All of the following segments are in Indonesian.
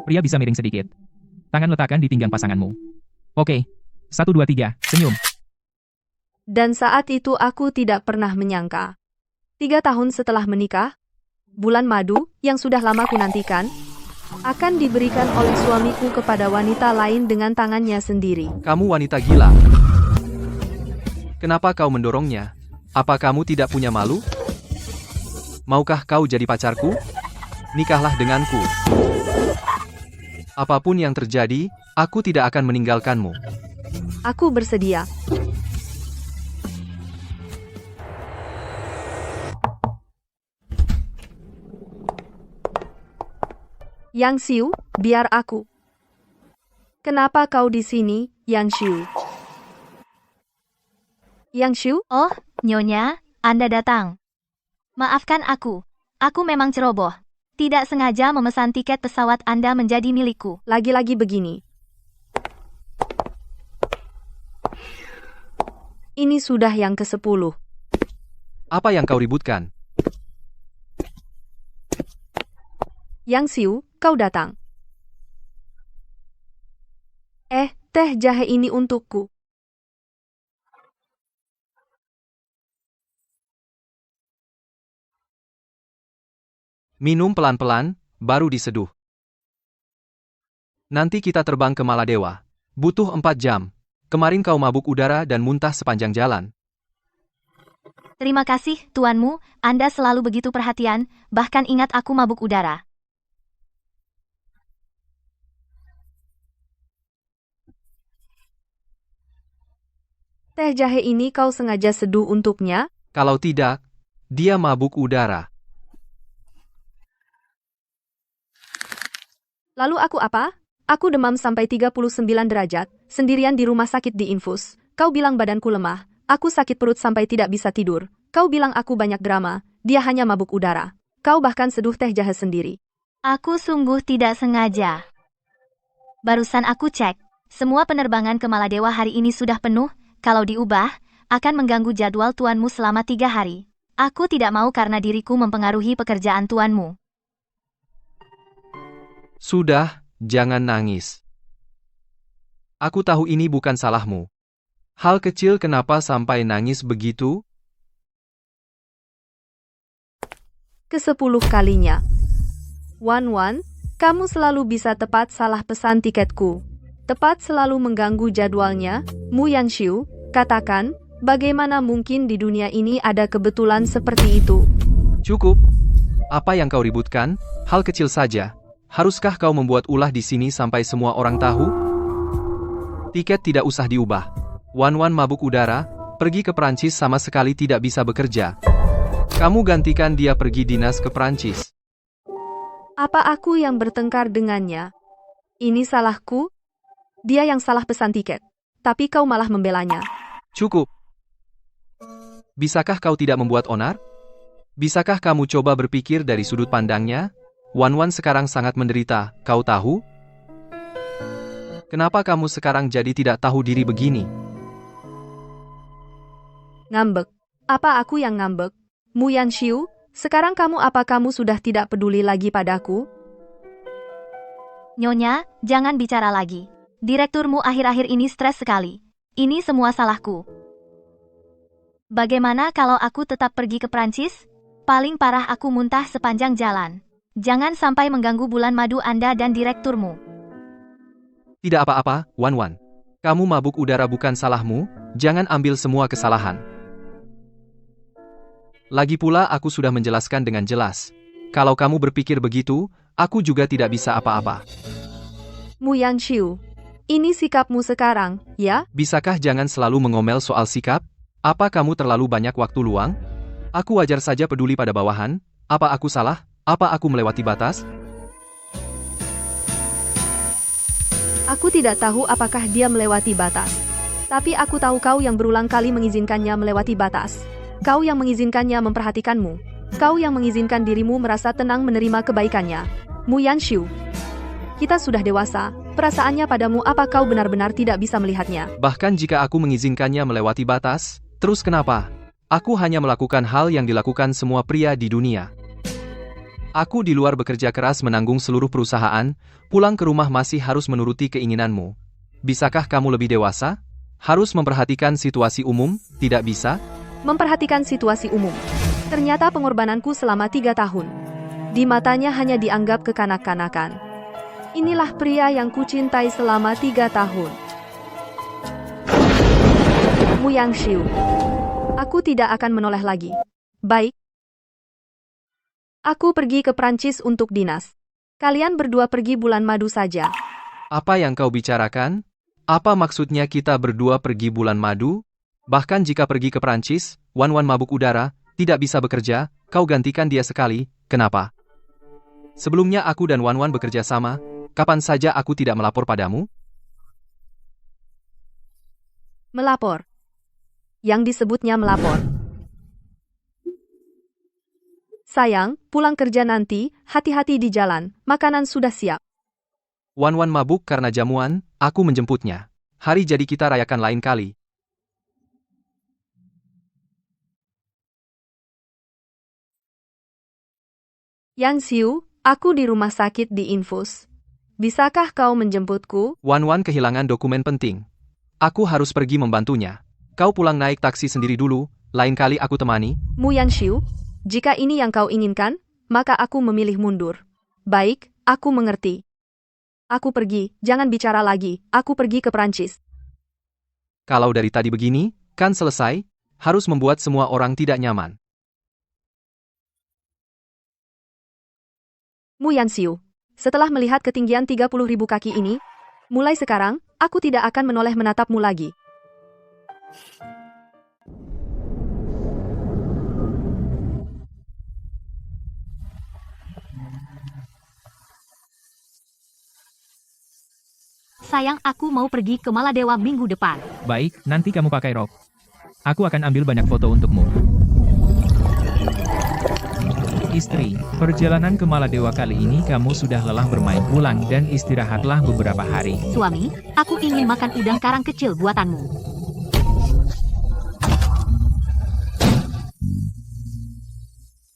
Pria bisa miring sedikit. Tangan letakkan di pinggang pasanganmu. Oke. 1, 2, 3, senyum. Dan saat itu aku tidak pernah menyangka. 3 tahun setelah menikah, bulan madu yang sudah lama kunantikan, akan diberikan oleh suamiku kepada wanita lain dengan tangannya sendiri. Kamu wanita gila. Kenapa kau mendorongnya? Apa kamu tidak punya malu? Maukah kau jadi pacarku? Nikahlah denganku. Apapun yang terjadi, aku tidak akan meninggalkanmu. Aku bersedia. Yang Xiu, biar aku. Kenapa kau di sini, Yang Xiu? Yang Xiu? Oh, Nyonya, Anda datang. Maafkan aku. Aku memang ceroboh. Tidak sengaja memesan tiket pesawat Anda menjadi milikku. Lagi-lagi begini. Ini sudah yang ke-10. Apa yang kau ributkan? Yang Xiu, kau datang. Teh jahe ini untukku. Minum pelan-pelan, baru diseduh. Nanti kita terbang ke Maladewa. Butuh 4 jam. Kemarin kau mabuk udara dan muntah sepanjang jalan. Terima kasih, tuanmu. Anda selalu begitu perhatian, bahkan ingat aku mabuk udara. Teh jahe ini kau sengaja seduh untuknya? Kalau tidak, dia mabuk udara. Lalu aku apa? Aku demam sampai 39 derajat, sendirian di rumah sakit di infus. Kau bilang badanku lemah, aku sakit perut sampai tidak bisa tidur. Kau bilang aku banyak drama, dia hanya mabuk udara. Kau bahkan seduh teh jahe sendiri. Aku sungguh tidak sengaja. Barusan aku cek, semua penerbangan ke Maladewa hari ini sudah penuh. Kalau diubah, akan mengganggu jadwal tuanmu selama 3 hari. Aku tidak mau karena diriku mempengaruhi pekerjaan tuanmu. Sudah, jangan nangis. Aku tahu ini bukan salahmu. Hal kecil kenapa sampai nangis begitu? Ke-10 kalinya. Wan, kamu selalu bisa tepat salah pesan tiketku. Tepat selalu mengganggu jadwalnya. Mu Yanxiu, katakan, bagaimana mungkin di dunia ini ada kebetulan seperti itu? Cukup. Apa yang kau ributkan? Hal kecil saja. Haruskah kau membuat ulah di sini sampai semua orang tahu? Tiket tidak usah diubah. Wan mabuk udara, pergi ke Perancis sama sekali tidak bisa bekerja. Kamu gantikan dia pergi dinas ke Perancis. Apa aku yang bertengkar dengannya? Ini salahku? Dia yang salah pesan tiket. Tapi kau malah membelanya. Cukup. Bisakah kau tidak membuat onar? Bisakah kamu coba berpikir dari sudut pandangnya? Wan sekarang sangat menderita, kau tahu? Kenapa kamu sekarang jadi tidak tahu diri begini? Ngambek. Apa aku yang ngambek? Mu Yanxiu, sekarang apa kamu sudah tidak peduli lagi padaku? Nyonya, jangan bicara lagi. Direkturmu akhir-akhir ini stres sekali. Ini semua salahku. Bagaimana kalau aku tetap pergi ke Prancis? Paling parah aku muntah sepanjang jalan. Jangan sampai mengganggu bulan madu Anda dan direkturmu. Tidak apa-apa, Wan. Kamu mabuk udara bukan salahmu, jangan ambil semua kesalahan. Lagi pula aku sudah menjelaskan dengan jelas. Kalau kamu berpikir begitu, aku juga tidak bisa apa-apa. Mu Yanxiu, ini sikapmu sekarang, ya? Bisakah jangan selalu mengomel soal sikap? Apa kamu terlalu banyak waktu luang? Aku wajar saja peduli pada bawahan. Apa aku salah? Apa aku melewati batas? Aku tidak tahu apakah dia melewati batas. Tapi aku tahu kau yang berulang kali mengizinkannya melewati batas. Kau yang mengizinkannya memperhatikanmu. Kau yang mengizinkan dirimu merasa tenang menerima kebaikannya. Mu Yanxiu, kita sudah dewasa. Perasaannya padamu apa kau benar-benar tidak bisa melihatnya? Bahkan jika aku mengizinkannya melewati batas, terus kenapa? Aku hanya melakukan hal yang dilakukan semua pria di dunia. Aku di luar bekerja keras menanggung seluruh perusahaan, pulang ke rumah masih harus menuruti keinginanmu. Bisakah kamu lebih dewasa? Harus memperhatikan situasi umum, tidak bisa? Memperhatikan situasi umum. Ternyata pengorbananku selama 3 tahun. Di matanya hanya dianggap kekanak-kanakan. Inilah pria yang kucintai selama 3 tahun. Mu Yangshiu. Aku tidak akan menoleh lagi. Baik. Aku pergi ke Prancis untuk dinas. Kalian berdua pergi bulan madu saja. Apa yang kau bicarakan? Apa maksudnya kita berdua pergi bulan madu? Bahkan jika pergi ke Prancis, Wan mabuk udara, tidak bisa bekerja, kau gantikan dia sekali, kenapa? Sebelumnya aku dan Wan bekerja sama, kapan saja aku tidak melapor padamu? Melapor. Yang disebutnya melapor. Sayang, pulang kerja nanti, hati-hati di jalan, makanan sudah siap. Wan mabuk karena jamuan, aku menjemputnya. Hari jadi kita rayakan lain kali. Yangshiu, aku di rumah sakit di infus. Bisakah kau menjemputku? Wan kehilangan dokumen penting. Aku harus pergi membantunya. Kau pulang naik taksi sendiri dulu, lain kali aku temani. Mu Yangshiu, jika ini yang kau inginkan, maka aku memilih mundur. Baik, aku mengerti. Aku pergi, jangan bicara lagi, aku pergi ke Prancis. Kalau dari tadi begini, kan selesai, harus membuat semua orang tidak nyaman. Mu Yangshiu, setelah melihat ketinggian 30.000 kaki ini, mulai sekarang, aku tidak akan menoleh menatapmu lagi. Sayang, aku mau pergi ke Maladewa minggu depan. Baik, nanti kamu pakai rok. Aku akan ambil banyak foto untukmu. Istri, perjalanan ke Maladewa kali ini kamu sudah lelah bermain, pulang dan istirahatlah beberapa hari. Suami, aku ingin makan udang karang kecil buatanmu.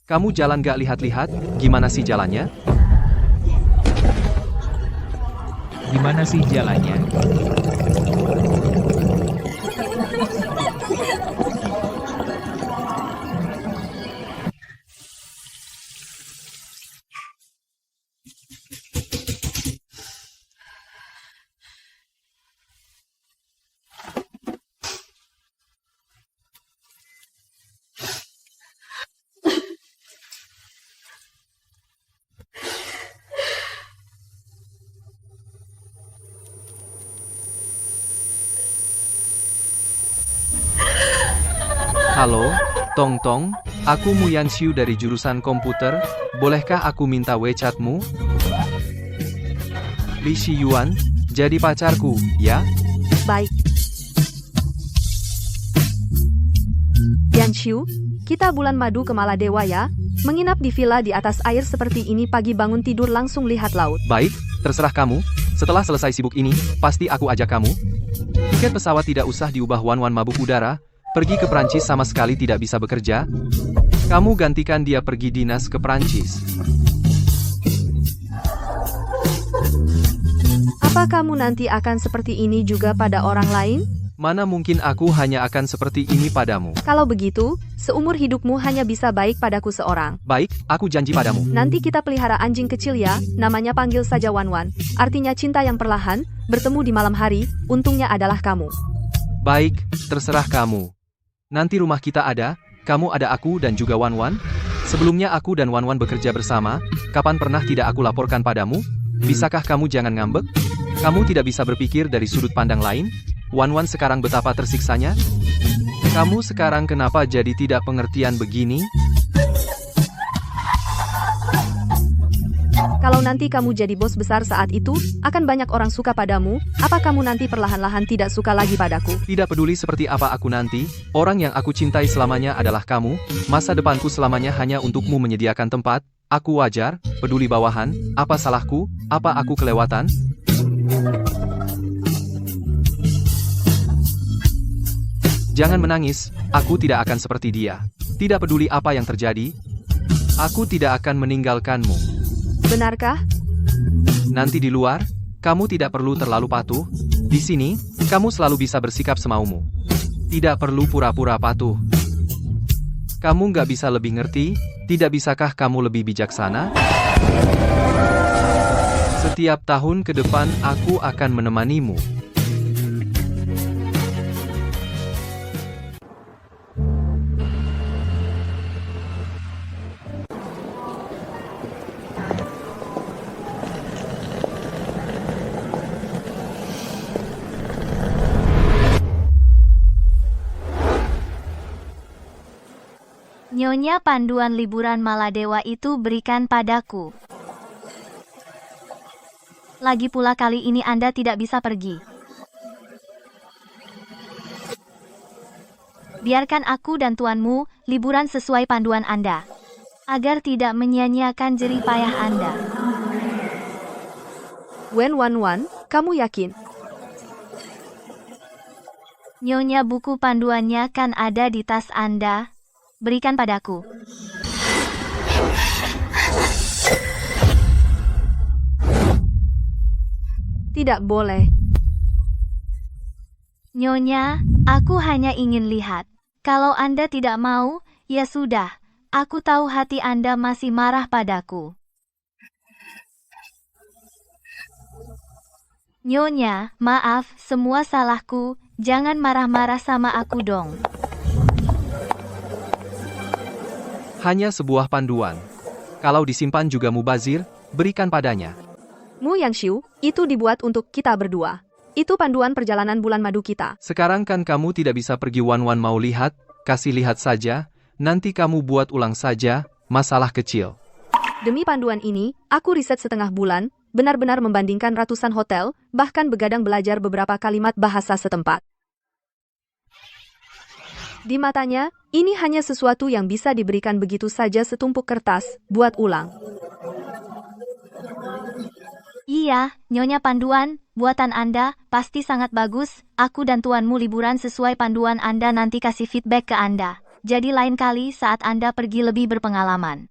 Kamu jalan gak lihat-lihat, gimana sih jalannya? Gimana sih jalannya? Halo, Tong, aku Mu Yangshiu dari jurusan komputer, bolehkah aku minta WeChat-mu? Li Shiyuan, jadi pacarku, ya? Baik. Yangshiu, kita bulan madu ke Maladewa ya, menginap di villa di atas air seperti ini pagi bangun tidur langsung lihat laut. Baik, terserah kamu, setelah selesai sibuk ini, pasti aku ajak kamu. Tiket pesawat tidak usah diubah Wan mabuk udara, pergi ke Prancis sama sekali tidak bisa bekerja. Kamu gantikan dia pergi dinas ke Prancis. Apa kamu nanti akan seperti ini juga pada orang lain? Mana mungkin aku hanya akan seperti ini padamu. Kalau begitu, seumur hidupmu hanya bisa baik padaku seorang. Baik, aku janji padamu. Nanti kita pelihara anjing kecil ya, namanya panggil saja Wan. Artinya cinta yang perlahan, bertemu di malam hari, untungnya adalah kamu. Baik, terserah kamu. Nanti rumah kita ada, kamu ada aku dan juga Wan. Sebelumnya aku dan Wan bekerja bersama, kapan pernah tidak aku laporkan padamu? Bisakah kamu jangan ngambek? Kamu tidak bisa berpikir dari sudut pandang lain? Wan sekarang betapa tersiksanya? Kamu sekarang kenapa jadi tidak pengertian begini? Kalau nanti kamu jadi bos besar saat itu, akan banyak orang suka padamu, apa kamu nanti perlahan-lahan tidak suka lagi padaku? Tidak peduli seperti apa aku nanti, orang yang aku cintai selamanya adalah kamu, masa depanku selamanya hanya untukmu menyediakan tempat, aku wajar, peduli bawahan, apa salahku, apa aku kelewatan? Jangan menangis, aku tidak akan seperti dia. Tidak peduli apa yang terjadi, Aku tidak akan meninggalkanmu. Benarkah? Nanti di luar, kamu tidak perlu terlalu patuh. Di sini, kamu selalu bisa bersikap semaumu. Tidak perlu pura-pura patuh. Kamu nggak bisa lebih ngerti? Tidak bisakah kamu lebih bijaksana? Setiap tahun ke depan aku akan menemanimu. Nyonya, panduan liburan Maladewa itu berikan padaku. Lagi pula kali ini Anda tidak bisa pergi. Biarkan aku dan tuanmu liburan sesuai panduan Anda, agar tidak menyia-nyiakan jerih payah Anda. Wen Wanwan, kamu yakin? Nyonya, buku panduannya kan ada di tas Anda. Berikan padaku. Tidak boleh. Nyonya, aku hanya ingin lihat. Kalau Anda tidak mau, ya sudah. Aku tahu hati Anda masih marah padaku. Nyonya, maaf, semua salahku. Jangan marah-marah sama aku dong. Hanya sebuah panduan. Kalau disimpan juga mubazir, berikan padanya. Mu Yanshu, itu dibuat untuk kita berdua. Itu panduan perjalanan bulan madu kita. Sekarang kan kamu tidak bisa pergi Wan mau lihat, kasih lihat saja, nanti kamu buat ulang saja, masalah kecil. Demi panduan ini, aku riset setengah bulan, benar-benar membandingkan ratusan hotel, bahkan begadang belajar beberapa kalimat bahasa setempat. Di matanya, ini hanya sesuatu yang bisa diberikan begitu saja setumpuk kertas, buat ulang. Iya, Nyonya, panduan buatan Anda pasti sangat bagus. Aku dan tuanmu liburan sesuai panduan Anda, nanti kasih feedback ke Anda. Jadi lain kali saat Anda pergi lebih berpengalaman.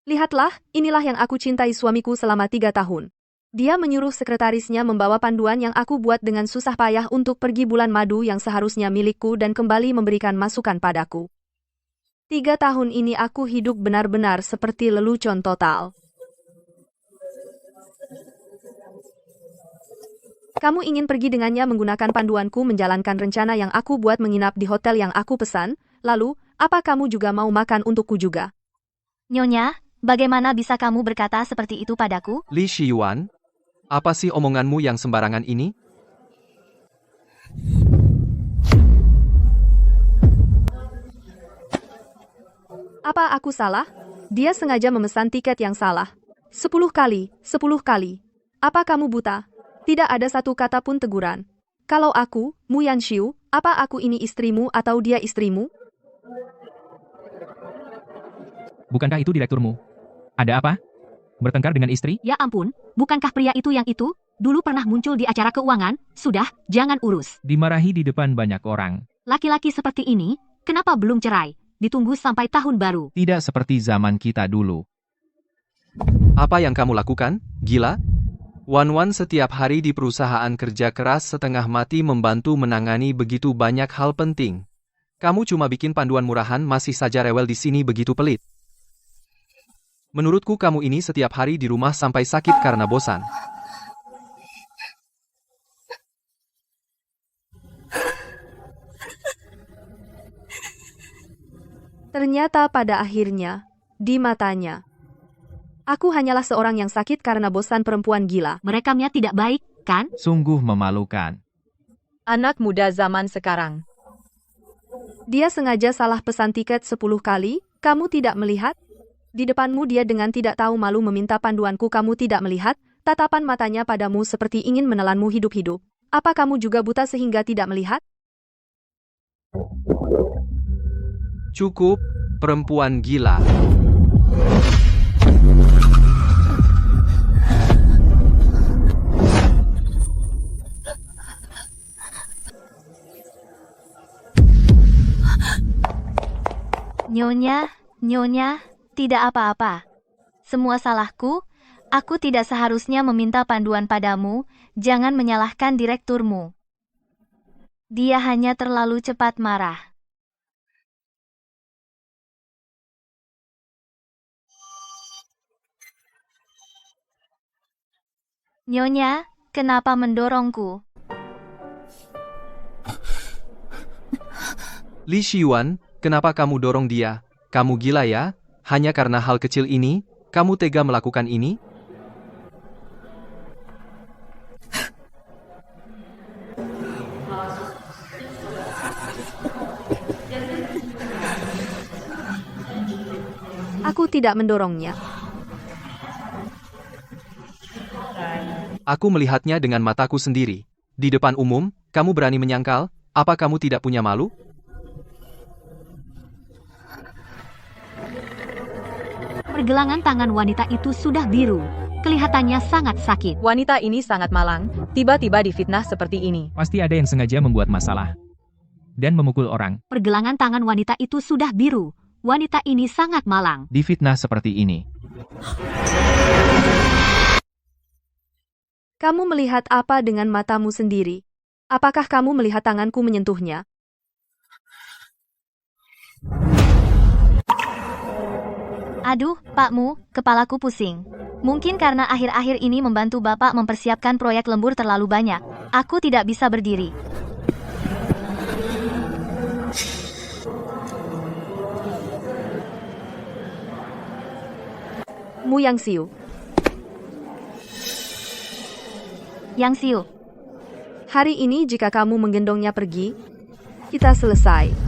Lihatlah, inilah yang aku cintai suamiku selama 3 tahun. Dia menyuruh sekretarisnya membawa panduan yang aku buat dengan susah payah untuk pergi bulan madu yang seharusnya milikku dan kembali memberikan masukan padaku. 3 tahun ini aku hidup benar-benar seperti lelucon total. Kamu ingin pergi dengannya menggunakan panduanku menjalankan rencana yang aku buat menginap di hotel yang aku pesan, lalu, apa kamu juga mau makan untukku juga? Nyonya, bagaimana bisa kamu berkata seperti itu padaku? Li Shiyuan, apa sih omonganmu yang sembarangan ini? Apa aku salah? Dia sengaja memesan tiket yang salah. 10 kali, 10 kali. Apa kamu buta? Tidak ada satu kata pun teguran. Kalau aku, Mu Yanshu, apa aku ini istrimu atau dia istrimu? Bukankah itu direkturmu? Ada apa? Bertengkar dengan istri? Ya ampun, bukankah pria itu yang itu? Dulu pernah muncul di acara keuangan? Sudah, jangan urus. Dimarahi di depan banyak orang. Laki-laki seperti ini, kenapa belum cerai? Ditunggu sampai tahun baru. Tidak seperti zaman kita dulu. Apa yang kamu lakukan? Gila? Wan setiap hari di perusahaan kerja keras setengah mati membantu menangani begitu banyak hal penting. Kamu cuma bikin panduan murahan masih saja rewel di sini begitu pelit. Menurutku kamu ini setiap hari di rumah sampai sakit karena bosan. Ternyata pada akhirnya, di matanya, aku hanyalah seorang yang sakit karena bosan perempuan gila. Merekamnya tidak baik, kan? Sungguh memalukan. Anak muda zaman sekarang. Dia sengaja salah pesan tiket 10 kali, kamu tidak melihat? Di depanmu dia dengan tidak tahu malu meminta panduanku, kamu tidak melihat? Tatapan matanya padamu seperti ingin menelanmu hidup-hidup. Apa kamu juga buta sehingga tidak melihat? Cukup, perempuan gila. Nyonya, Tidak apa-apa. Semua salahku. Aku tidak seharusnya meminta panduan padamu. Jangan menyalahkan direkturmu. Dia hanya terlalu cepat marah. Nyonya, kenapa mendorongku? Li Shiyuan, kenapa kamu dorong dia? Kamu gila ya? Hanya karena hal kecil ini, kamu tega melakukan ini? Aku tidak mendorongnya. Aku melihatnya dengan mataku sendiri. Di depan umum, kamu berani menyangkal? Apa kamu tidak punya malu? Pergelangan tangan wanita itu sudah biru. Kelihatannya sangat sakit. Wanita ini sangat malang, tiba-tiba difitnah seperti ini. Pasti ada yang sengaja membuat masalah. Dan memukul orang. Pergelangan tangan wanita itu sudah biru. Wanita ini sangat malang. Difitnah seperti ini. Kamu melihat apa dengan matamu sendiri? Apakah kamu melihat tanganku menyentuhnya? Aduh, Pakmu, kepalaku pusing. Mungkin karena akhir-akhir ini membantu Bapak mempersiapkan proyek lembur terlalu banyak. Aku tidak bisa berdiri. Mu Yang Xiu. Yang Xiu, Hari ini jika kamu menggendongnya pergi, kita selesai.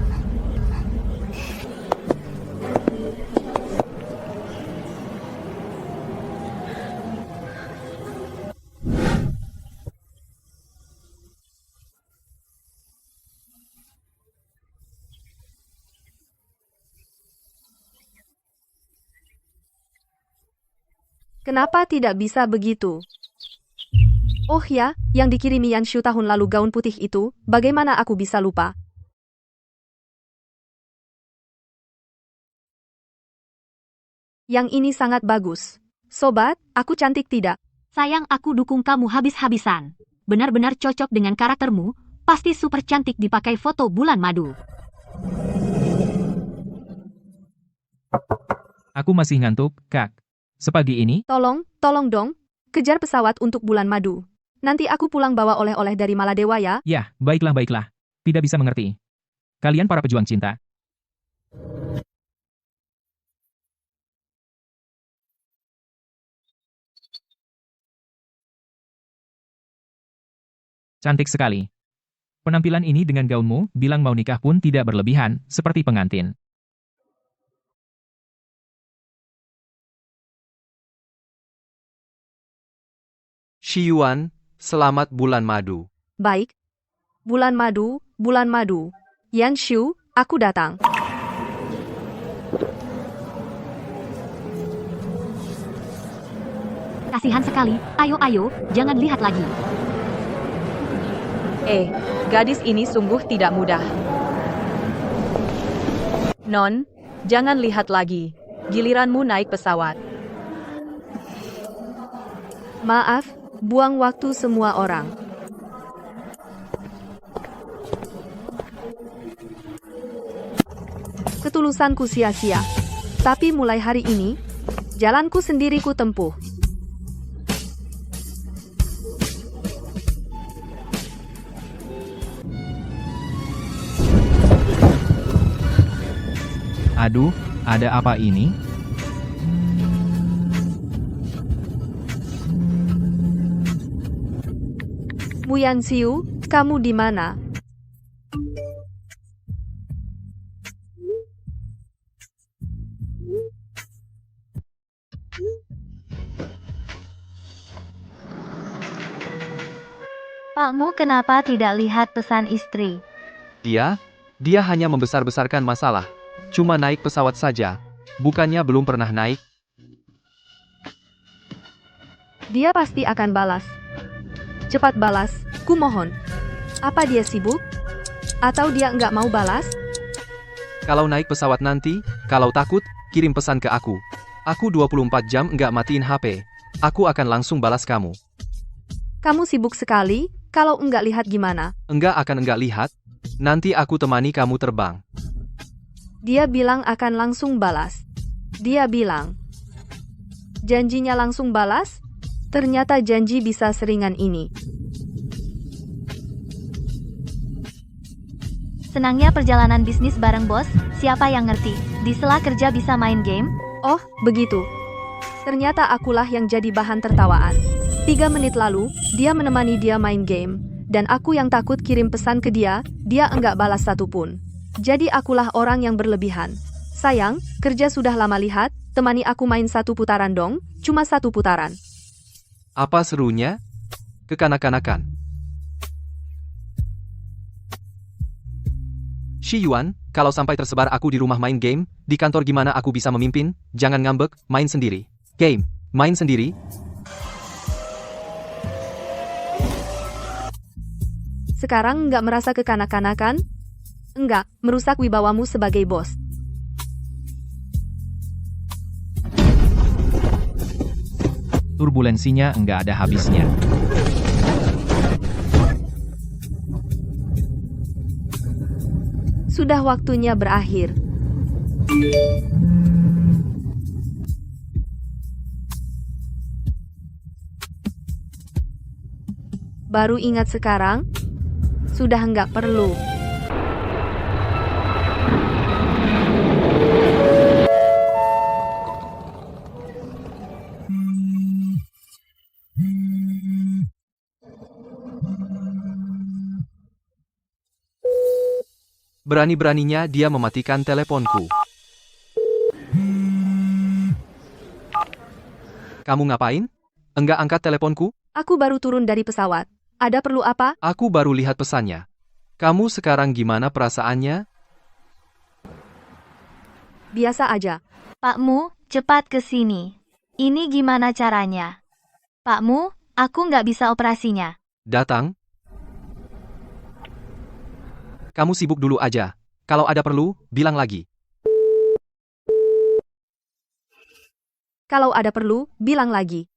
Kenapa tidak bisa begitu? Oh ya, yang dikirimi Yan Shu tahun lalu gaun putih itu, bagaimana aku bisa lupa? Yang ini sangat bagus. Sobat, aku cantik tidak? Sayang, aku dukung kamu habis-habisan. Benar-benar cocok dengan karaktermu. Pasti super cantik dipakai foto bulan madu. Aku masih ngantuk, Kak. Sepagi ini, Tolong dong, kejar pesawat untuk bulan madu. Nanti aku pulang bawa oleh-oleh dari Maladewa ya. ya, baiklah. Tidak bisa mengerti. Kalian para pejuang cinta. Cantik sekali. Penampilan ini dengan gaunmu, bilang mau nikah pun tidak berlebihan, seperti pengantin. Shiyuan, selamat bulan madu. Baik. Bulan madu. Yan Shu, aku datang. Kasihan sekali. Ayo, jangan lihat lagi. Gadis ini sungguh tidak mudah. Non, jangan lihat lagi. Giliranmu naik pesawat. Maaf, buang waktu semua orang. Ketulusanku sia-sia. Tapi mulai hari ini, jalanku sendiri ku tempuh. Aduh, ada apa ini? Mu Yan Xiu, kamu di mana? Pakmu kenapa tidak lihat pesan istri? Dia hanya membesar-besarkan masalah. Cuma naik pesawat saja. Bukannya belum pernah naik? Dia pasti akan balas. Cepat balas, ku mohon. Apa dia sibuk? Atau dia nggak mau balas? Kalau naik pesawat nanti, kalau takut, kirim pesan ke aku. Aku 24 jam nggak matiin HP. Aku akan langsung balas kamu. Kamu sibuk sekali, kalau enggak lihat gimana? Enggak akan enggak lihat. Nanti aku temani kamu terbang. Dia bilang akan langsung balas. Dia bilang. Janjinya langsung balas? Ternyata janji bisa seringan ini. Senangnya perjalanan bisnis bareng bos, siapa yang ngerti? Di sela kerja bisa main game? Oh, begitu. Ternyata akulah yang jadi bahan tertawaan. 3 menit lalu, dia menemani dia main game. Dan aku yang takut kirim pesan ke dia enggak balas satupun. Jadi akulah orang yang berlebihan. Sayang, kerja sudah lama lihat, temani aku main 1 putaran dong, cuma 1 putaran. Apa serunya? Kekanak-kanakan. Shi Yuan, kalau sampai tersebar aku di rumah main game, di kantor gimana aku bisa memimpin? Jangan ngambek, main sendiri. Game, main sendiri. Sekarang nggak merasa kekanak-kanakan? Enggak, merusak wibawamu sebagai bos. Turbulensinya enggak ada habisnya. Sudah waktunya berakhir. Baru ingat sekarang? Sudah nggak perlu. Berani-beraninya dia mematikan teleponku. Kamu ngapain? Enggak angkat teleponku? Aku baru turun dari pesawat. Ada perlu apa? Aku baru lihat pesannya. Kamu sekarang gimana perasaannya? Biasa aja. Pakmu, cepat ke sini. Ini gimana caranya? Pakmu, aku nggak bisa operasinya. Datang. Kamu sibuk dulu aja. Kalau ada perlu, bilang lagi. Kalau ada perlu, bilang lagi.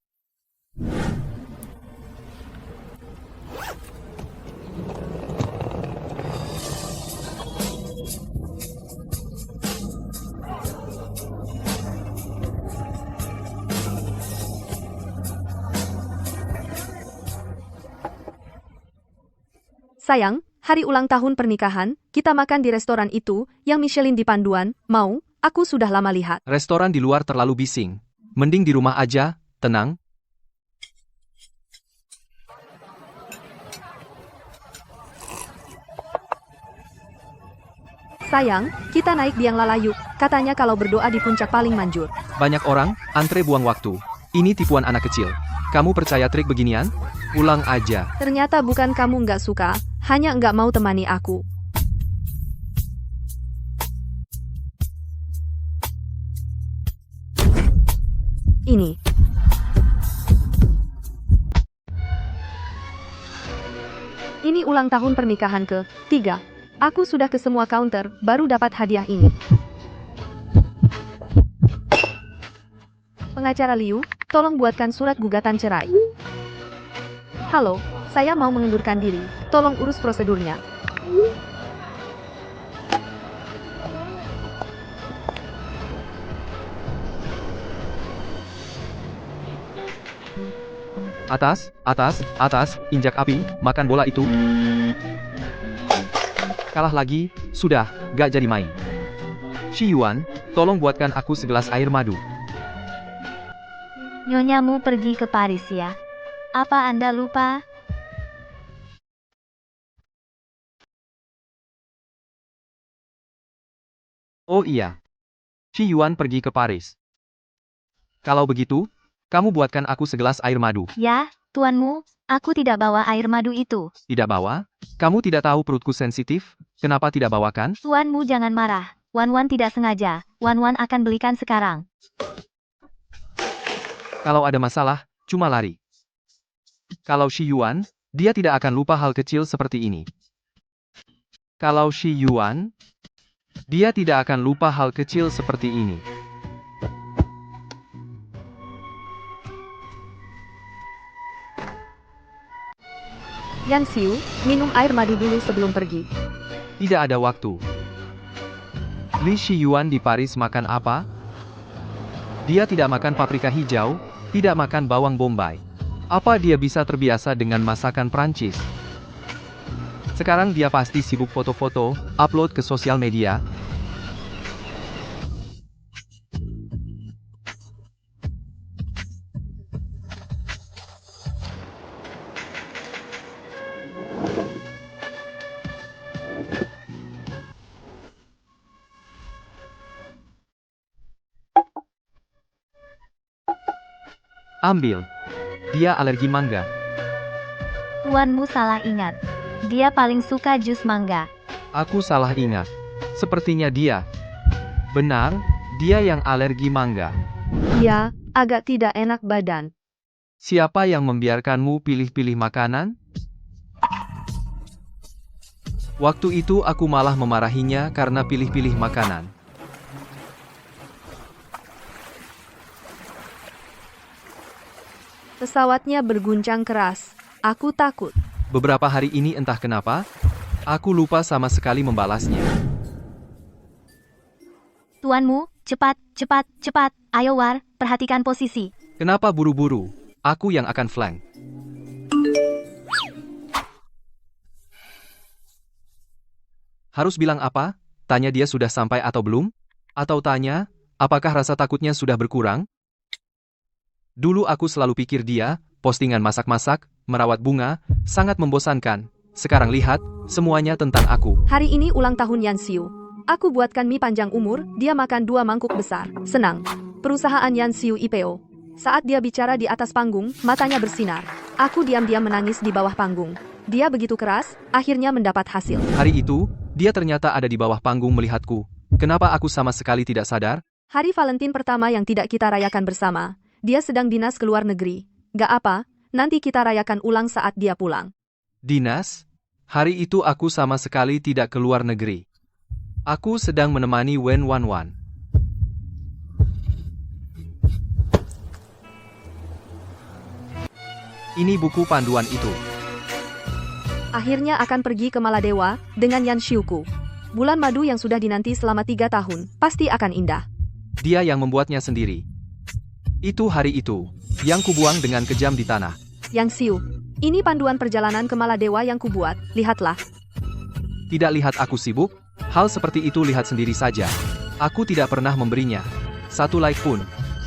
Sayang, hari ulang tahun pernikahan, kita makan di restoran itu, yang Michelin di panduan, mau? Aku sudah lama lihat. Restoran di luar terlalu bising. Mending di rumah aja, tenang. Sayang, kita naik biang lala yuk. Katanya kalau berdoa di puncak paling manjur. Banyak orang, antre buang waktu. Ini tipuan anak kecil. Kamu percaya trik beginian? Pulang aja. Ternyata bukan kamu nggak suka, hanya nggak mau temani aku. Ini. Ini ulang tahun pernikahan ke-3. Aku sudah ke semua counter, baru dapat hadiah ini. Pengacara Liu, tolong buatkan surat gugatan cerai. Halo, saya mau mengundurkan diri. Tolong urus prosedurnya. Atas, injak api, makan bola itu. Kalah lagi, sudah, gak jadi main. Shi Yuan, tolong buatkan aku segelas air madu. Nyonyamu pergi ke Paris ya. Apa Anda lupa? Oh iya. Shi Yuan pergi ke Paris. Kalau begitu, kamu buatkan aku segelas air madu. Ya, tuanmu, aku tidak bawa air madu itu. Tidak bawa? Kamu tidak tahu perutku sensitif? Kenapa tidak bawakan? Tuanmu jangan marah. Wan tidak sengaja. Wan akan belikan sekarang. Kalau ada masalah, cuma lari. Kalau Shi Yuan, dia tidak akan lupa hal kecil seperti ini. Kalau Shi Yuan, dia tidak akan lupa hal kecil seperti ini. Yan Xiu, minum air madu dulu sebelum pergi. Tidak ada waktu. Li Shiyuan di Paris makan apa? Dia tidak makan paprika hijau, tidak makan bawang bombay. Apa dia bisa terbiasa dengan masakan Prancis? Sekarang dia pasti sibuk foto-foto, upload ke sosial media. Ambil. Dia alergi mangga. Tuanmu salah ingat. Dia paling suka jus mangga. Aku salah ingat. Sepertinya dia. Benar, dia yang alergi mangga. Ya, agak tidak enak badan. Siapa yang membiarkanmu pilih-pilih makanan? Waktu itu aku malah memarahinya karena pilih-pilih makanan. Pesawatnya berguncang keras. Aku takut. Beberapa hari ini entah kenapa, aku lupa sama sekali membalasnya. Tuanmu, cepat, cepat, cepat. Ayo War, perhatikan posisi. Kenapa buru-buru? Aku yang akan flank. Harus bilang apa? Tanya dia sudah sampai atau belum? Atau tanya, apakah rasa takutnya sudah berkurang? Dulu aku selalu pikir dia, postingan masak-masak, merawat bunga, sangat membosankan. Sekarang lihat, semuanya tentang aku. Hari ini ulang tahun Yan Xiu. Aku buatkan mie panjang umur, dia makan 2 mangkuk besar. Senang. Perusahaan Yan Xiu IPO. Saat dia bicara di atas panggung, matanya bersinar. Aku diam-diam menangis di bawah panggung. Dia begitu keras, akhirnya mendapat hasil. Hari itu, dia ternyata ada di bawah panggung melihatku. Kenapa aku sama sekali tidak sadar? Hari Valentine pertama yang tidak kita rayakan bersama. Dia sedang dinas ke luar negeri. Gak apa, nanti kita rayakan ulang saat dia pulang. Dinas? Hari itu aku sama sekali tidak ke luar negeri. Aku sedang menemani Wen Wanwan. Ini buku panduan itu. Akhirnya akan pergi ke Maladewa, dengan Yan Xiuku. Bulan madu yang sudah dinanti selama 3 tahun, pasti akan indah. Dia yang membuatnya sendiri. Itu hari itu, yang kubuang dengan kejam di tanah. Yang Xiu, ini panduan perjalanan ke Maladewa yang kubuat, lihatlah. Tidak lihat aku sibuk? Hal seperti itu lihat sendiri saja. Aku tidak pernah memberinya 1 like pun.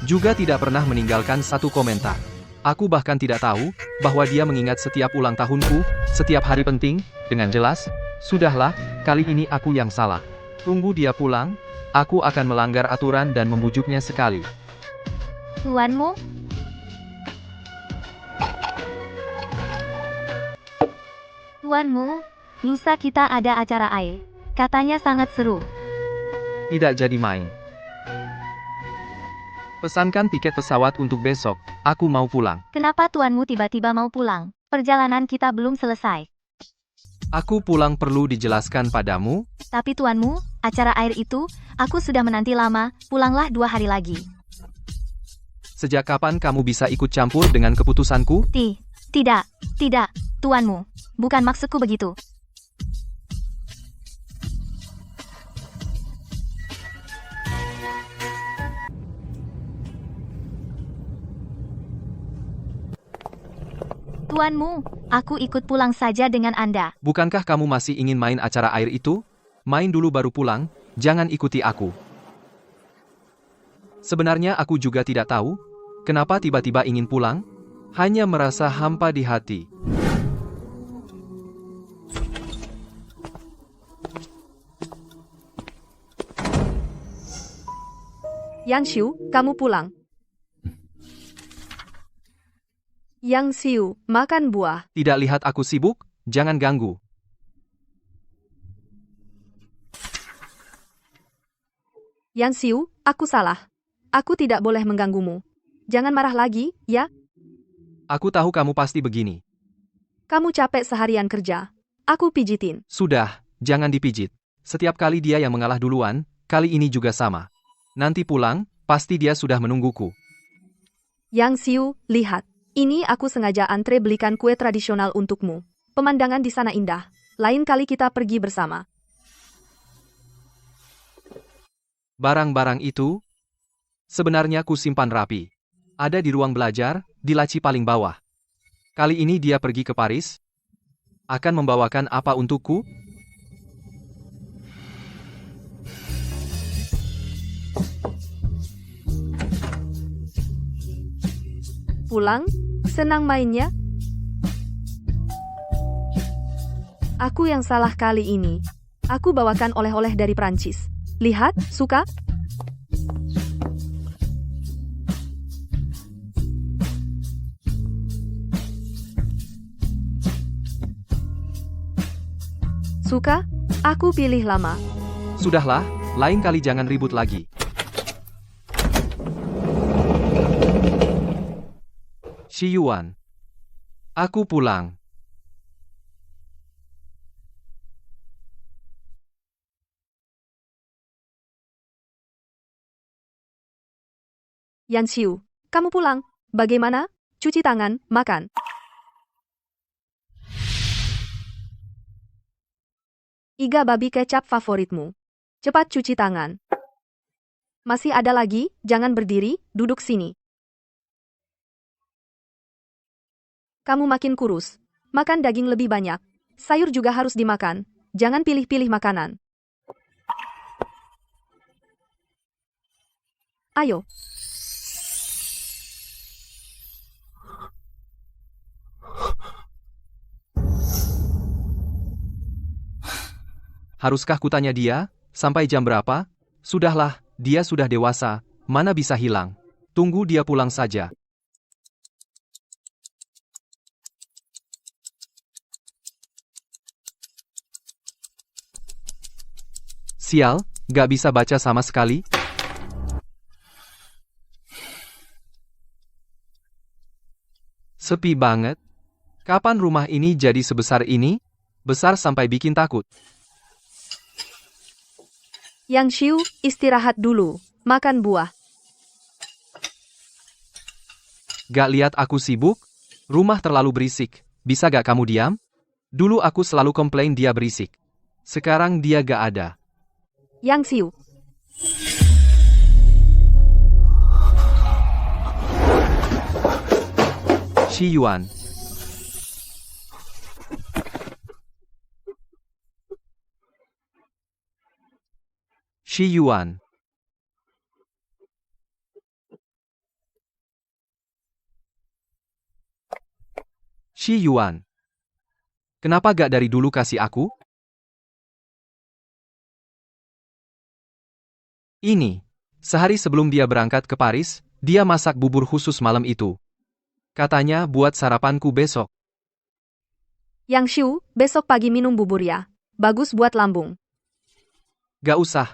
Juga tidak pernah meninggalkan 1 komentar. Aku bahkan tidak tahu, bahwa dia mengingat setiap ulang tahunku, setiap hari penting, dengan jelas. Sudahlah, kali ini aku yang salah. Tunggu dia pulang, aku akan melanggar aturan dan membujuknya sekali. Tuanmu? Tuanmu, lusa kita ada acara air. Katanya sangat seru. Tidak jadi main. Pesankan tiket pesawat untuk besok, aku mau pulang. Kenapa tuanmu tiba-tiba mau pulang? Perjalanan kita belum selesai. Aku pulang perlu dijelaskan padamu? Tapi tuanmu, acara air itu, aku sudah menanti lama, pulanglah 2 hari lagi. Sejak kapan kamu bisa ikut campur dengan keputusanku? Tidak, tuanmu. Bukan maksudku begitu. Tuanmu, aku ikut pulang saja dengan Anda. Bukankah kamu masih ingin main acara air itu? Main dulu baru pulang, jangan ikuti aku. Sebenarnya aku juga tidak tahu, kenapa tiba-tiba ingin pulang, hanya merasa hampa di hati. Yan Xiu, kamu pulang. Yang Xiu, makan buah. Tidak lihat aku sibuk, jangan ganggu. Yan Xiu, aku salah. Aku tidak boleh mengganggumu. Jangan marah lagi, ya? Aku tahu kamu pasti begini. Kamu capek seharian kerja. Aku pijitin. Sudah, jangan dipijit. Setiap kali dia yang mengalah duluan, kali ini juga sama. Nanti pulang, pasti dia sudah menungguku. Yang Xiu, lihat. Ini aku sengaja antre belikan kue tradisional untukmu. pemandangan di sana indah. Lain kali kita pergi bersama. Barang-barang itu sebenarnya ku simpan rapi. Ada di ruang belajar, di laci paling bawah. Kali ini dia pergi ke Paris. Akan membawakan apa untukku? Pulang? Senang mainnya? Aku yang salah kali ini. Aku bawakan oleh-oleh dari Prancis. Lihat, suka? Suka? Aku pilih lama. Sudahlah, lain kali jangan ribut lagi. Shi Yuan. Aku pulang. Yan Xiu, kamu pulang. Bagaimana? Cuci tangan, makan. Iga babi kecap favoritmu. Cepat cuci tangan. Masih ada lagi, jangan berdiri, duduk sini. Kamu makin kurus. Makan daging lebih banyak. Sayur juga harus dimakan. Jangan pilih-pilih makanan. Ayo. Haruskah kutanya dia? Sampai jam berapa? Sudahlah, dia sudah dewasa, mana bisa hilang. Tunggu dia pulang saja. Sial, gak bisa baca sama sekali. Sepi banget. Kapan rumah ini jadi sebesar ini? Besar sampai bikin takut. Yang Xiu, istirahat dulu. Makan buah. Gak lihat aku sibuk? Rumah terlalu berisik. Bisa gak kamu diam? Dulu aku selalu komplain dia berisik. Sekarang dia gak ada. Yang Xiu. Shi Yuan. Shi Yuan. Shi Yuan. Kenapa gak dari dulu kasih aku? Ini. Sehari sebelum dia berangkat ke Paris, dia masak bubur khusus malam itu. Katanya buat sarapanku besok. Yang Xiu, besok pagi minum bubur ya. Bagus buat lambung. Gak usah.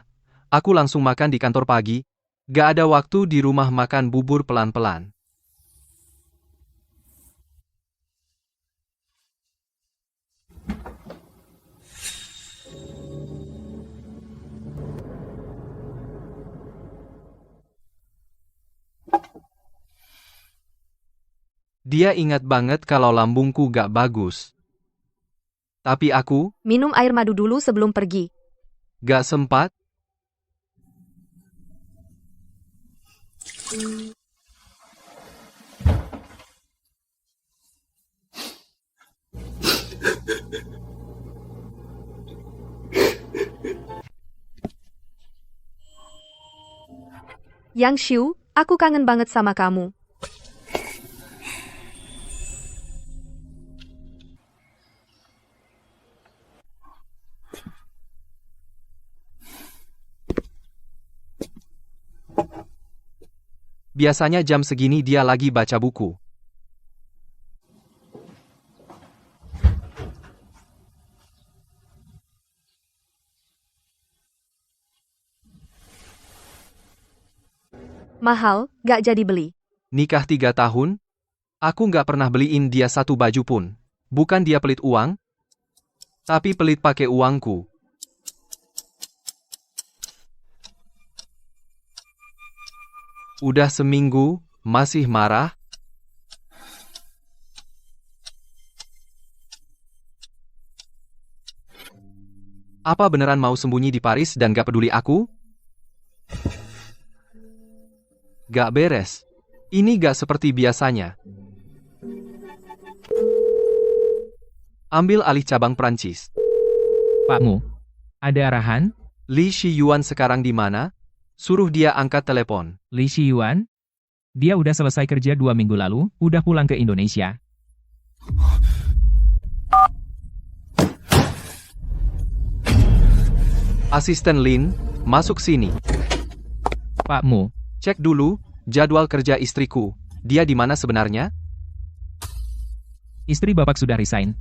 Aku langsung makan di kantor pagi. Gak ada waktu di rumah makan bubur pelan-pelan. Dia ingat banget kalau lambungku gak bagus. Tapi aku Minum air madu dulu sebelum pergi. gak sempat. Yang Xiu, aku kangen banget sama kamu. Biasanya jam segini dia lagi baca buku. Mahal, gak jadi beli. Nikah 3 tahun? Aku gak pernah beliin dia satu baju pun. Bukan dia pelit uang, tapi pelit pakai uangku. Udah seminggu, masih marah? Apa beneran mau sembunyi di Paris dan gak peduli aku? Gak beres. Ini gak seperti biasanya. Ambil alih cabang Prancis. Pakmu. Ada arahan? Li Shiyuan sekarang di mana? Suruh dia angkat telepon. Li Shiyuan? Dia udah selesai kerja 2 minggu lalu, udah pulang ke Indonesia. Asisten Lin, masuk sini. Pakmu. Cek dulu, jadwal kerja istriku. Dia di mana sebenarnya? Istri Bapak sudah resign.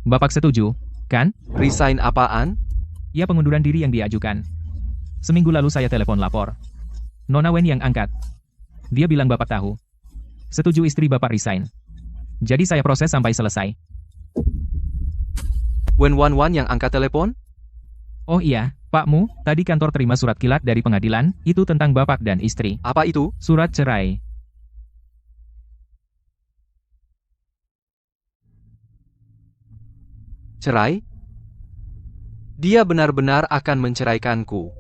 Bapak setuju, kan? Resign apaan? Ya pengunduran diri yang diajukan. Seminggu lalu saya telepon lapor. Nona Wen yang angkat. Dia bilang Bapak tahu. Setuju istri Bapak resign. Jadi saya proses sampai selesai. Wen Wanwan yang angkat telepon? Oh iya, Pakmu, tadi kantor terima surat kilat dari pengadilan, itu tentang Bapak dan istri. Apa itu? Surat cerai. Cerai? Dia benar-benar akan menceraikanku.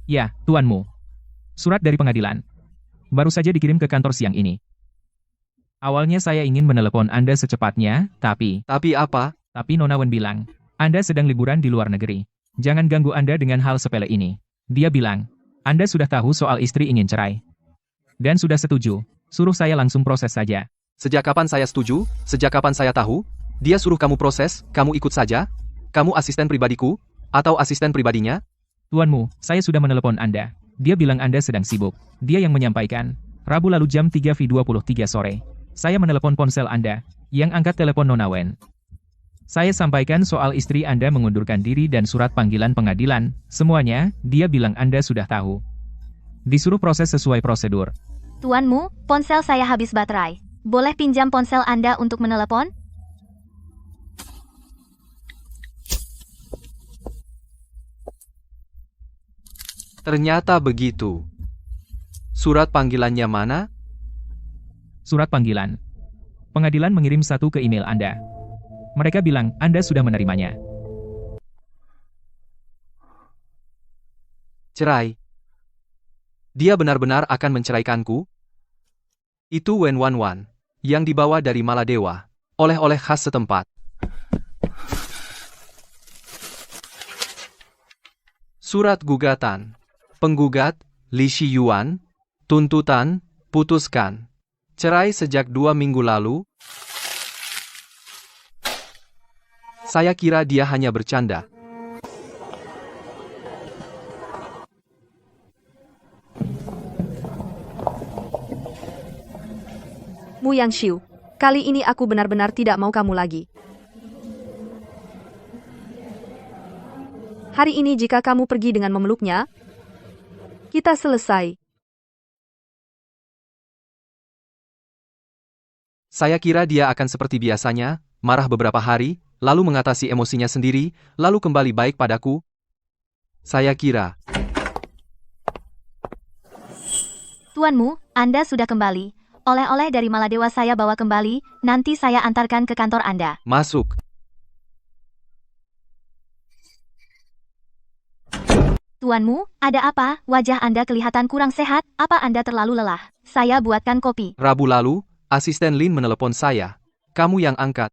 Ya, tuanmu. Surat dari pengadilan. Baru saja dikirim ke kantor siang ini. Awalnya saya ingin menelepon Anda secepatnya, tapi Tapi apa? Nona Wen bilang, Anda sedang liburan di luar negeri. Jangan ganggu Anda dengan hal sepele ini. Dia bilang, Anda sudah tahu soal istri ingin cerai. Dan sudah setuju, suruh saya langsung proses saja. Sejak kapan saya setuju? Sejak kapan saya tahu? Dia suruh kamu proses, kamu ikut saja? Kamu asisten pribadiku? Atau asisten pribadinya? Tuanmu, saya sudah menelepon Anda. Dia bilang Anda sedang sibuk. Dia yang menyampaikan. Rabu lalu jam 3.23 sore. Saya menelepon ponsel Anda, yang angkat telepon Nona Wen. Saya sampaikan soal istri Anda mengundurkan diri dan surat panggilan pengadilan, semuanya, dia bilang Anda sudah tahu. Disuruh proses sesuai prosedur. Tuanmu, ponsel saya habis baterai. Boleh pinjam ponsel Anda untuk menelepon? Ternyata begitu. Surat panggilannya mana? Surat panggilan. Pengadilan mengirim satu ke email Anda. Mereka bilang Anda sudah menerimanya. Cerai. Dia benar-benar akan menceraikanku? Itu Wen Wanwan, yang dibawa dari Maladewa, oleh-oleh khas setempat. Surat gugatan. Penggugat, Li Shiyuan. Tuntutan, putuskan. Cerai sejak 2 minggu lalu. Saya kira dia hanya bercanda. Mu Yang Xiu, kali ini aku benar-benar tidak mau kamu lagi. Hari ini jika kamu pergi dengan memeluknya, kita selesai. Saya kira dia akan seperti biasanya, marah beberapa hari, lalu mengatasi emosinya sendiri, lalu kembali baik padaku. Saya kira. Tuanmu, Anda sudah kembali. Oleh-oleh dari Maladewa saya bawa kembali, nanti saya antarkan ke kantor Anda. Masuk. Tuanmu, ada apa? Wajah Anda kelihatan kurang sehat, apa Anda terlalu lelah? Saya buatkan kopi. Rabu lalu, asisten Lin menelepon saya. Kamu yang angkat.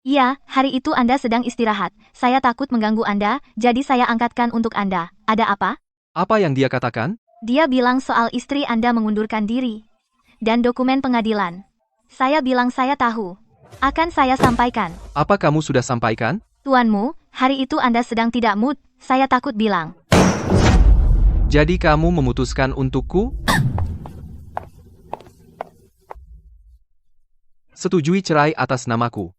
Iya, hari itu Anda sedang istirahat. Saya takut mengganggu Anda, jadi saya angkatkan untuk Anda. Ada apa? Apa yang dia katakan? Dia bilang soal istri Anda mengundurkan diri. Dan dokumen pengadilan. Saya bilang saya tahu. Akan saya sampaikan. Apa kamu sudah sampaikan? Tuanmu, hari itu Anda sedang tidak mood, saya takut bilang. Jadi kamu memutuskan untukku? Setujui cerai atas namaku.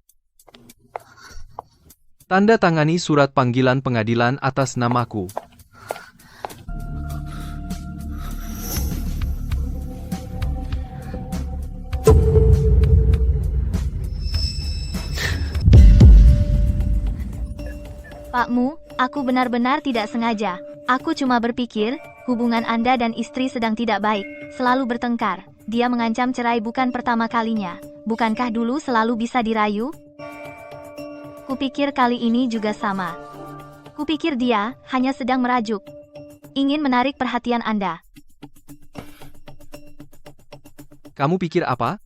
Tanda tangani surat panggilan pengadilan atas namaku. Pakmu, aku benar-benar tidak sengaja. Aku cuma berpikir, hubungan Anda dan istri sedang tidak baik, selalu bertengkar. Dia mengancam cerai bukan pertama kalinya. bukankah dulu selalu bisa dirayu? Kupikir kali ini juga sama. Kupikir dia hanya sedang merajuk. Ingin menarik perhatian Anda. Kamu pikir apa?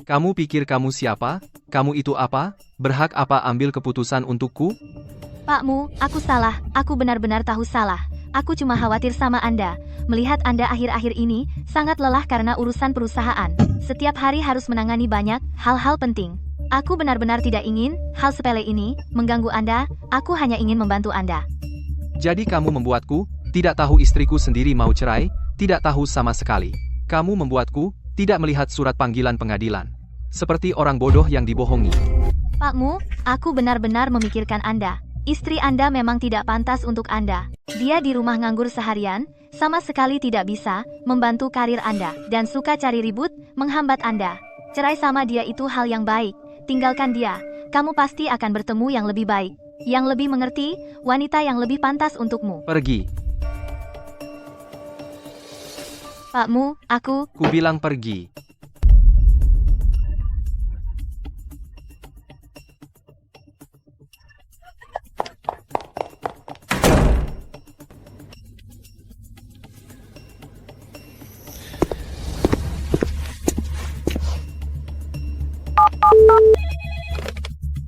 Kamu pikir kamu siapa? Kamu itu apa? Berhak apa ambil keputusan untukku? Pakmu, aku salah. Aku benar-benar tahu salah. Aku cuma khawatir sama Anda. Melihat Anda akhir-akhir ini sangat lelah karena urusan perusahaan. Setiap hari harus menangani banyak hal-hal penting. Aku benar-benar tidak ingin hal sepele ini mengganggu Anda. Aku hanya ingin membantu Anda. Jadi kamu membuatku tidak tahu istriku sendiri mau cerai, tidak tahu sama sekali. Kamu membuatku tidak melihat surat panggilan pengadilan. Seperti orang bodoh yang dibohongi. Pakmu, aku benar-benar memikirkan Anda. Istri Anda memang tidak pantas untuk Anda. Dia di rumah nganggur seharian, sama sekali tidak bisa membantu karir Anda, dan suka cari ribut, menghambat Anda. Cerai sama dia itu hal yang baik. Tinggalkan dia. Kamu pasti akan bertemu yang lebih baik, yang lebih mengerti, wanita yang lebih pantas untukmu. Pergi. Pakmu, aku... Ku bilang pergi.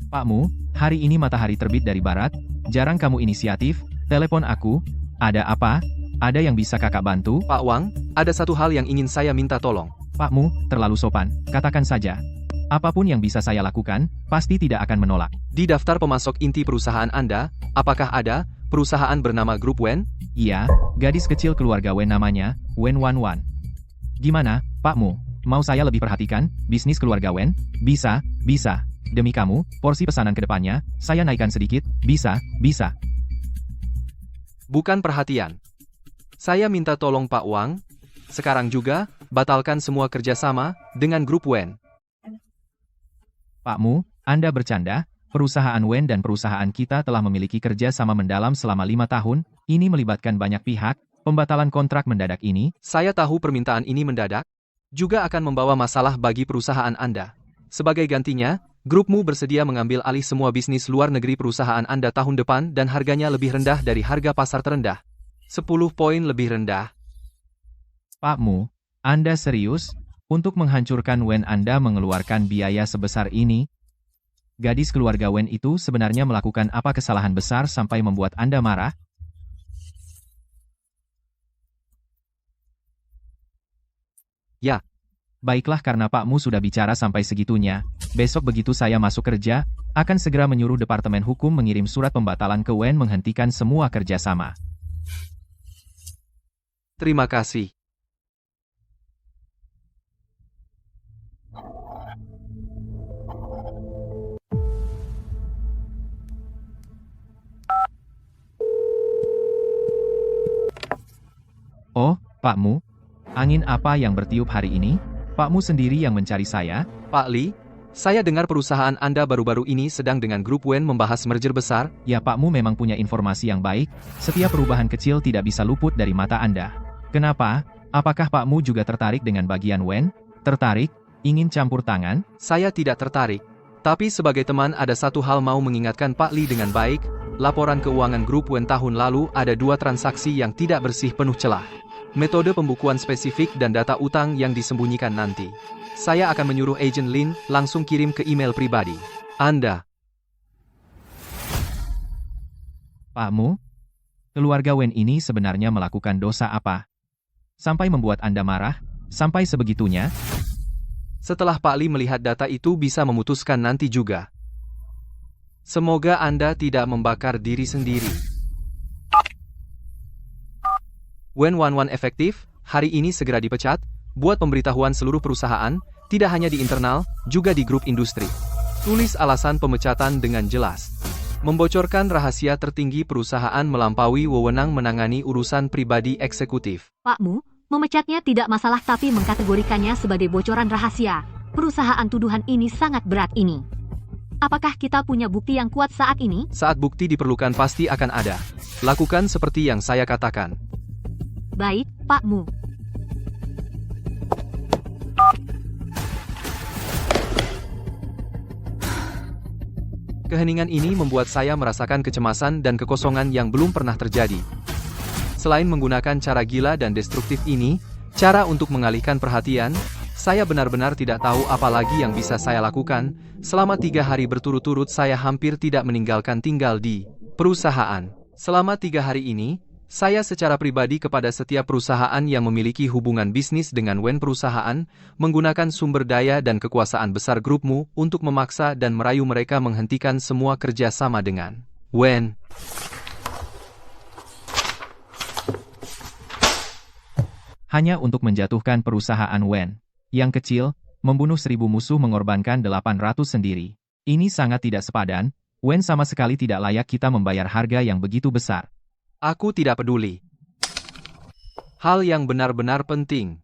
Pakmu, hari ini matahari terbit dari barat, jarang kamu inisiatif, telepon aku, ada apa? Ada yang bisa kakak bantu? Pak Wang, ada satu hal yang ingin saya minta tolong. Pakmu, terlalu sopan, katakan saja. Apapun yang bisa saya lakukan, pasti tidak akan menolak. Di daftar pemasok inti perusahaan Anda, apakah ada perusahaan bernama Grup Wen? Iya, gadis kecil keluarga Wen namanya, Wen Wan Wan. Gimana, Pakmu? Mau saya lebih perhatikan, bisnis keluarga Wen? Bisa, bisa. Demi kamu, porsi pesanan ke depannya, saya naikkan sedikit, bisa, bisa. Bukan perhatian. Saya minta tolong Pak Wang, sekarang juga, batalkan semua kerjasama dengan Grup Wen. Pakmu, Anda bercanda, perusahaan Wen dan perusahaan kita telah memiliki kerja sama mendalam selama 5 tahun, ini melibatkan banyak pihak, pembatalan kontrak mendadak ini. Saya tahu permintaan ini mendadak, juga akan membawa masalah bagi perusahaan Anda. Sebagai gantinya, grupmu bersedia mengambil alih semua bisnis luar negeri perusahaan Anda tahun depan dan harganya lebih rendah dari harga pasar terendah. 10 poin lebih rendah. Pakmu, Anda serius? Untuk menghancurkan Wen Anda mengeluarkan biaya sebesar ini? Gadis keluarga Wen itu sebenarnya melakukan apa kesalahan besar sampai membuat Anda marah? Ya. Baiklah karena Pakmu sudah bicara sampai segitunya, besok begitu saya masuk kerja, akan segera menyuruh Departemen Hukum mengirim surat pembatalan ke Wen menghentikan semua kerjasama. Terima kasih. Oh, Pakmu, angin apa yang bertiup hari ini? Pakmu sendiri yang mencari saya? Pak Li, saya dengar perusahaan Anda baru-baru ini sedang dengan Grup Wen membahas merger besar. Ya, Pakmu memang punya informasi yang baik, setiap perubahan kecil tidak bisa luput dari mata Anda. Kenapa? Apakah Pakmu juga tertarik dengan bagian Wen? Tertarik? Ingin campur tangan? Saya tidak tertarik. Tapi sebagai teman ada satu hal mau mengingatkan Pak Li dengan baik, laporan keuangan Grup Wen tahun lalu ada 2 transaksi yang tidak bersih penuh celah. Metode pembukuan spesifik dan data utang yang disembunyikan nanti. Saya akan menyuruh Agent Lin langsung kirim ke email pribadi Anda. Pakmu, keluarga Wen ini sebenarnya melakukan dosa apa? Sampai membuat Anda marah? Sampai sebegitunya? Setelah Pak Li melihat data itu bisa memutuskan nanti juga. Semoga Anda tidak membakar diri sendiri. Wen Wan Wan efektif, hari ini segera dipecat, buat pemberitahuan seluruh perusahaan, tidak hanya di internal, juga di grup industri. Tulis alasan pemecatan dengan jelas. Membocorkan rahasia tertinggi perusahaan melampaui wewenang menangani urusan pribadi eksekutif. Pakmu, memecatnya tidak masalah tapi mengkategorikannya sebagai bocoran rahasia. Perusahaan tuduhan ini sangat berat ini. Apakah kita punya bukti yang kuat saat ini? Saat bukti diperlukan pasti akan ada. Lakukan seperti yang saya katakan. Baik, Pakmu. Keheningan ini membuat saya merasakan kecemasan dan kekosongan yang belum pernah terjadi. Selain menggunakan cara gila dan destruktif ini, cara untuk mengalihkan perhatian, saya benar-benar tidak tahu apa lagi yang bisa saya lakukan. Selama 3 hari berturut-turut saya hampir tidak meninggalkan tinggal di perusahaan. Selama 3 hari ini, saya secara pribadi kepada setiap perusahaan yang memiliki hubungan bisnis dengan Wen perusahaan, menggunakan sumber daya dan kekuasaan besar grupmu untuk memaksa dan merayu mereka menghentikan semua kerja sama dengan Wen. Hanya untuk menjatuhkan perusahaan Wen. Yang kecil, membunuh 1000 musuh mengorbankan 800 sendiri. Ini sangat tidak sepadan, Wen sama sekali tidak layak kita membayar harga yang begitu besar. Aku tidak peduli. Hal yang benar-benar penting.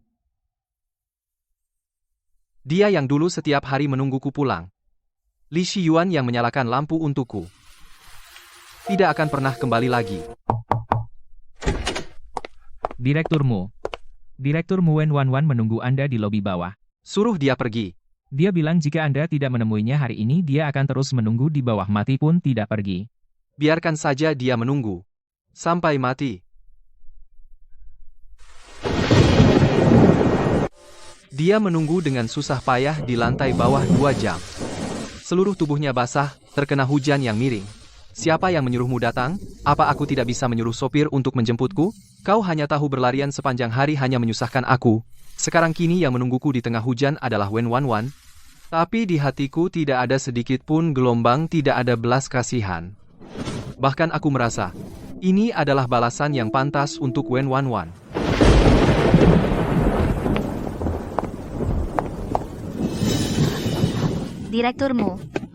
Dia yang dulu setiap hari menungguku pulang. Li Shiyuan yang menyalakan lampu untukku. Tidak akan pernah kembali lagi. Direkturmu Wen Wanwan menunggu Anda di lobi bawah. Suruh dia pergi. Dia bilang jika Anda tidak menemuinya hari ini dia akan terus menunggu di bawah mati pun tidak pergi. Biarkan saja dia menunggu. Sampai mati. Dia menunggu dengan susah payah di lantai bawah 2 jam. Seluruh tubuhnya basah, terkena hujan yang miring. Siapa yang menyuruhmu datang? Apa aku tidak bisa menyuruh sopir untuk menjemputku? Kau hanya tahu berlarian sepanjang hari hanya menyusahkan aku. Sekarang kini yang menungguku di tengah hujan adalah Wen Wanwan. Tapi di hatiku tidak ada sedikit pun gelombang, tidak ada belas kasihan. Bahkan aku merasa, ini adalah balasan yang pantas untuk Wen Wanwan.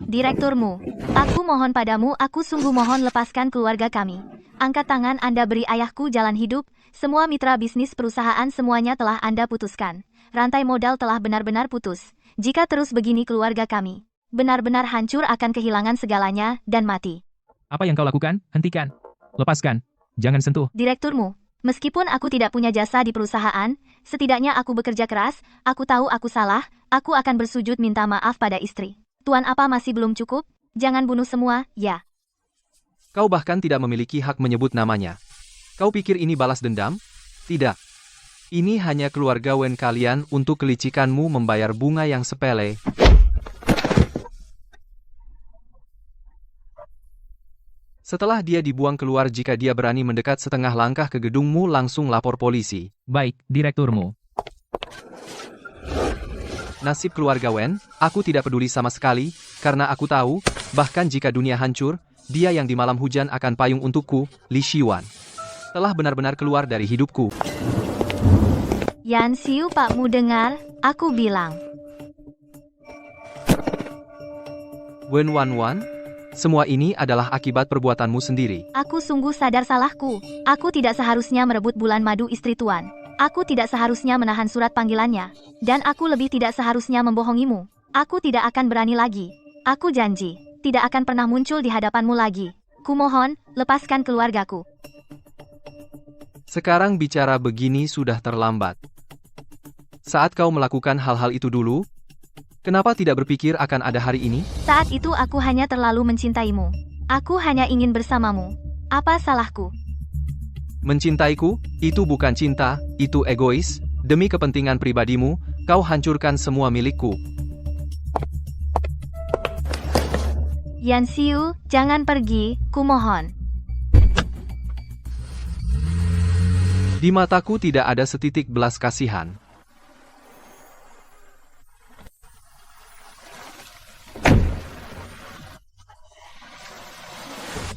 Direkturmu, aku mohon padamu, aku sungguh mohon lepaskan keluarga kami. Angkat tangan Anda beri ayahku jalan hidup, semua mitra bisnis perusahaan semuanya telah Anda putuskan. Rantai modal telah benar-benar putus. Jika terus begini keluarga kami benar-benar hancur, akan kehilangan segalanya dan mati. Apa yang kau lakukan? Hentikan. Lepaskan. Jangan sentuh. Direkturmu, meskipun aku tidak punya jasa di perusahaan, setidaknya aku bekerja keras, aku tahu aku salah, aku akan bersujud minta maaf pada istri. Tuan, apa masih belum cukup? Jangan bunuh semua, ya. Kau bahkan tidak memiliki hak menyebut namanya. Kau pikir ini balas dendam? Tidak. Ini hanya keluarga Wen kalian untuk kelicikanmu membayar bunga yang sepele. Setelah dia dibuang keluar, jika dia berani mendekat setengah langkah ke gedungmu, langsung lapor polisi. Baik, direkturmu. Nasib keluarga Wen, aku tidak peduli sama sekali, karena aku tahu, bahkan jika dunia hancur, dia yang di malam hujan akan payung untukku, Li Shiyuan. Telah benar-benar keluar dari hidupku. Yan Xiu, pakmu dengar, aku bilang. Wen Wanwan? Semua ini adalah akibat perbuatanmu sendiri. Aku sungguh sadar salahku. Aku tidak seharusnya merebut bulan madu istri tuan. Aku tidak seharusnya menahan surat panggilannya. Dan aku lebih tidak seharusnya membohongimu. Aku tidak akan berani lagi. Aku janji, tidak akan pernah muncul di hadapanmu lagi. Kumohon, lepaskan keluargaku. Sekarang bicara begini sudah terlambat. Saat kau melakukan hal-hal itu dulu, kenapa tidak berpikir akan ada hari ini? Saat itu aku hanya terlalu mencintaimu. Aku hanya ingin bersamamu. Apa salahku? Mencintaiku, itu bukan cinta, itu egois. Demi kepentingan pribadimu, kau hancurkan semua milikku. Yan Xiu, jangan pergi, kumohon. Di mataku tidak ada setitik belas kasihan.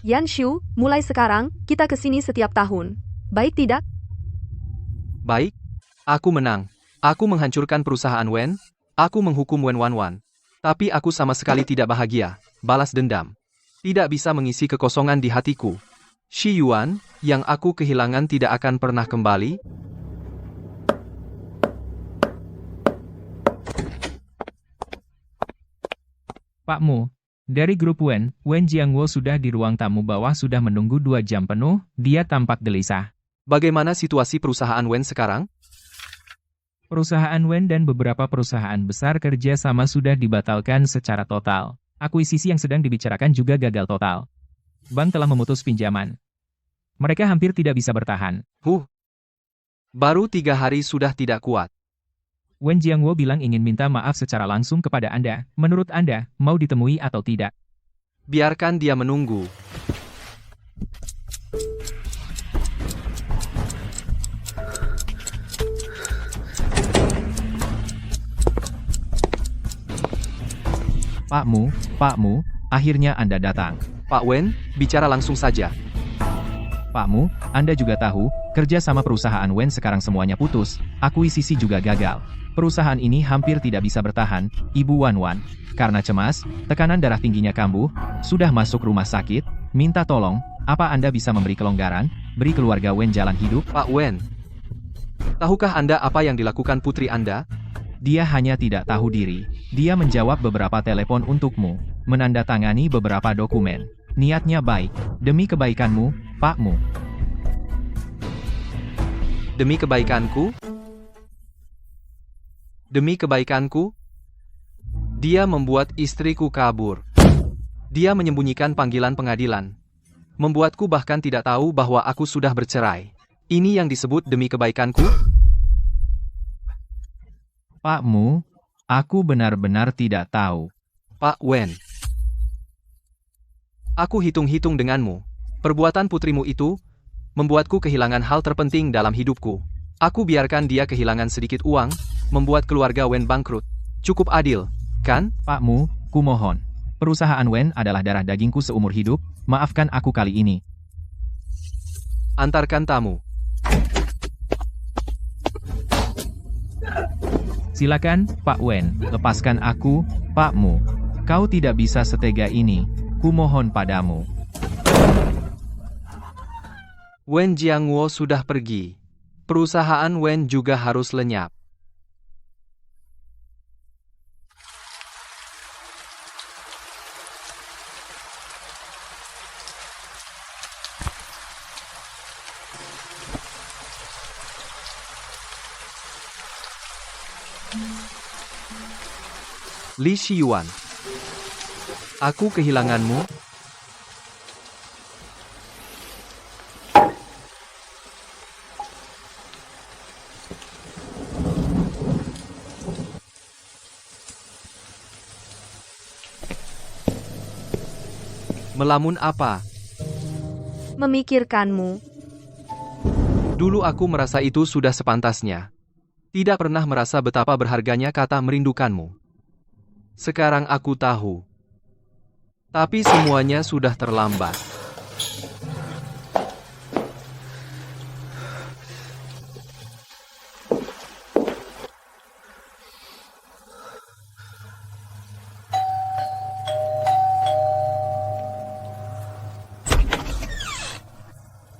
Yan Xiu, mulai sekarang, kita ke sini setiap tahun. Baik tidak? Baik, aku menang. Aku menghancurkan perusahaan Wen, aku menghukum Wen Wanwan. Tapi aku sama sekali tidak bahagia, balas dendam. Tidak bisa mengisi kekosongan di hatiku. Shiyuan, yang aku kehilangan tidak akan pernah kembali. Pakmu, dari grup Wen Jiangwo sudah di ruang tamu bawah sudah menunggu 2 jam penuh, dia tampak gelisah. Bagaimana situasi perusahaan Wen sekarang? Perusahaan Wen dan beberapa perusahaan besar kerja sama sudah dibatalkan secara total. Akuisisi yang sedang dibicarakan juga gagal total. Bank telah memutus pinjaman. Mereka hampir tidak bisa bertahan. Baru 3 hari sudah tidak kuat. Wen Jiangwo bilang ingin minta maaf secara langsung kepada Anda. Menurut Anda, mau ditemui atau tidak? Biarkan dia menunggu. Pakmu, akhirnya Anda datang. Pak Wen, bicara langsung saja. Pakmu, Anda juga tahu, kerja sama perusahaan Wen sekarang semuanya putus, akuisisi juga gagal. Perusahaan ini hampir tidak bisa bertahan, Ibu Wan Wan. Karena cemas, tekanan darah tingginya kambuh, sudah masuk rumah sakit, minta tolong, apa Anda bisa memberi kelonggaran, beri keluarga Wen jalan hidup? Pak Wen, tahukah Anda apa yang dilakukan putri Anda? Dia hanya tidak tahu diri. Dia menjawab beberapa telepon untukmu, menandatangani beberapa dokumen. Niatnya baik, demi kebaikanmu, Pakmu. Demi kebaikanku? Demi kebaikanku? Dia membuat istriku kabur. Dia menyembunyikan panggilan pengadilan. Membuatku bahkan tidak tahu bahwa aku sudah bercerai. Ini yang disebut demi kebaikanku? Pakmu, aku benar-benar tidak tahu. Pak Wen. Aku hitung-hitung denganmu. Perbuatan putrimu itu membuatku kehilangan hal terpenting dalam hidupku. Aku biarkan dia kehilangan sedikit uang, membuat keluarga Wen bangkrut. Cukup adil, kan? Pakmu, kumohon. Perusahaan Wen adalah darah dagingku seumur hidup, maafkan aku kali ini. Antarkan tamu. Silakan, Pak Wen, lepaskan aku, Pakmu. Kau tidak bisa setega ini, kumohon padamu. Wen Jiangwo sudah pergi. Perusahaan Wen juga harus lenyap. Li Shiyuan. Aku kehilanganmu. Melamun apa? Memikirkanmu. Dulu aku merasa itu sudah sepantasnya. Tidak pernah merasa betapa berharganya kata merindukanmu. Sekarang aku tahu. Tapi semuanya sudah terlambat.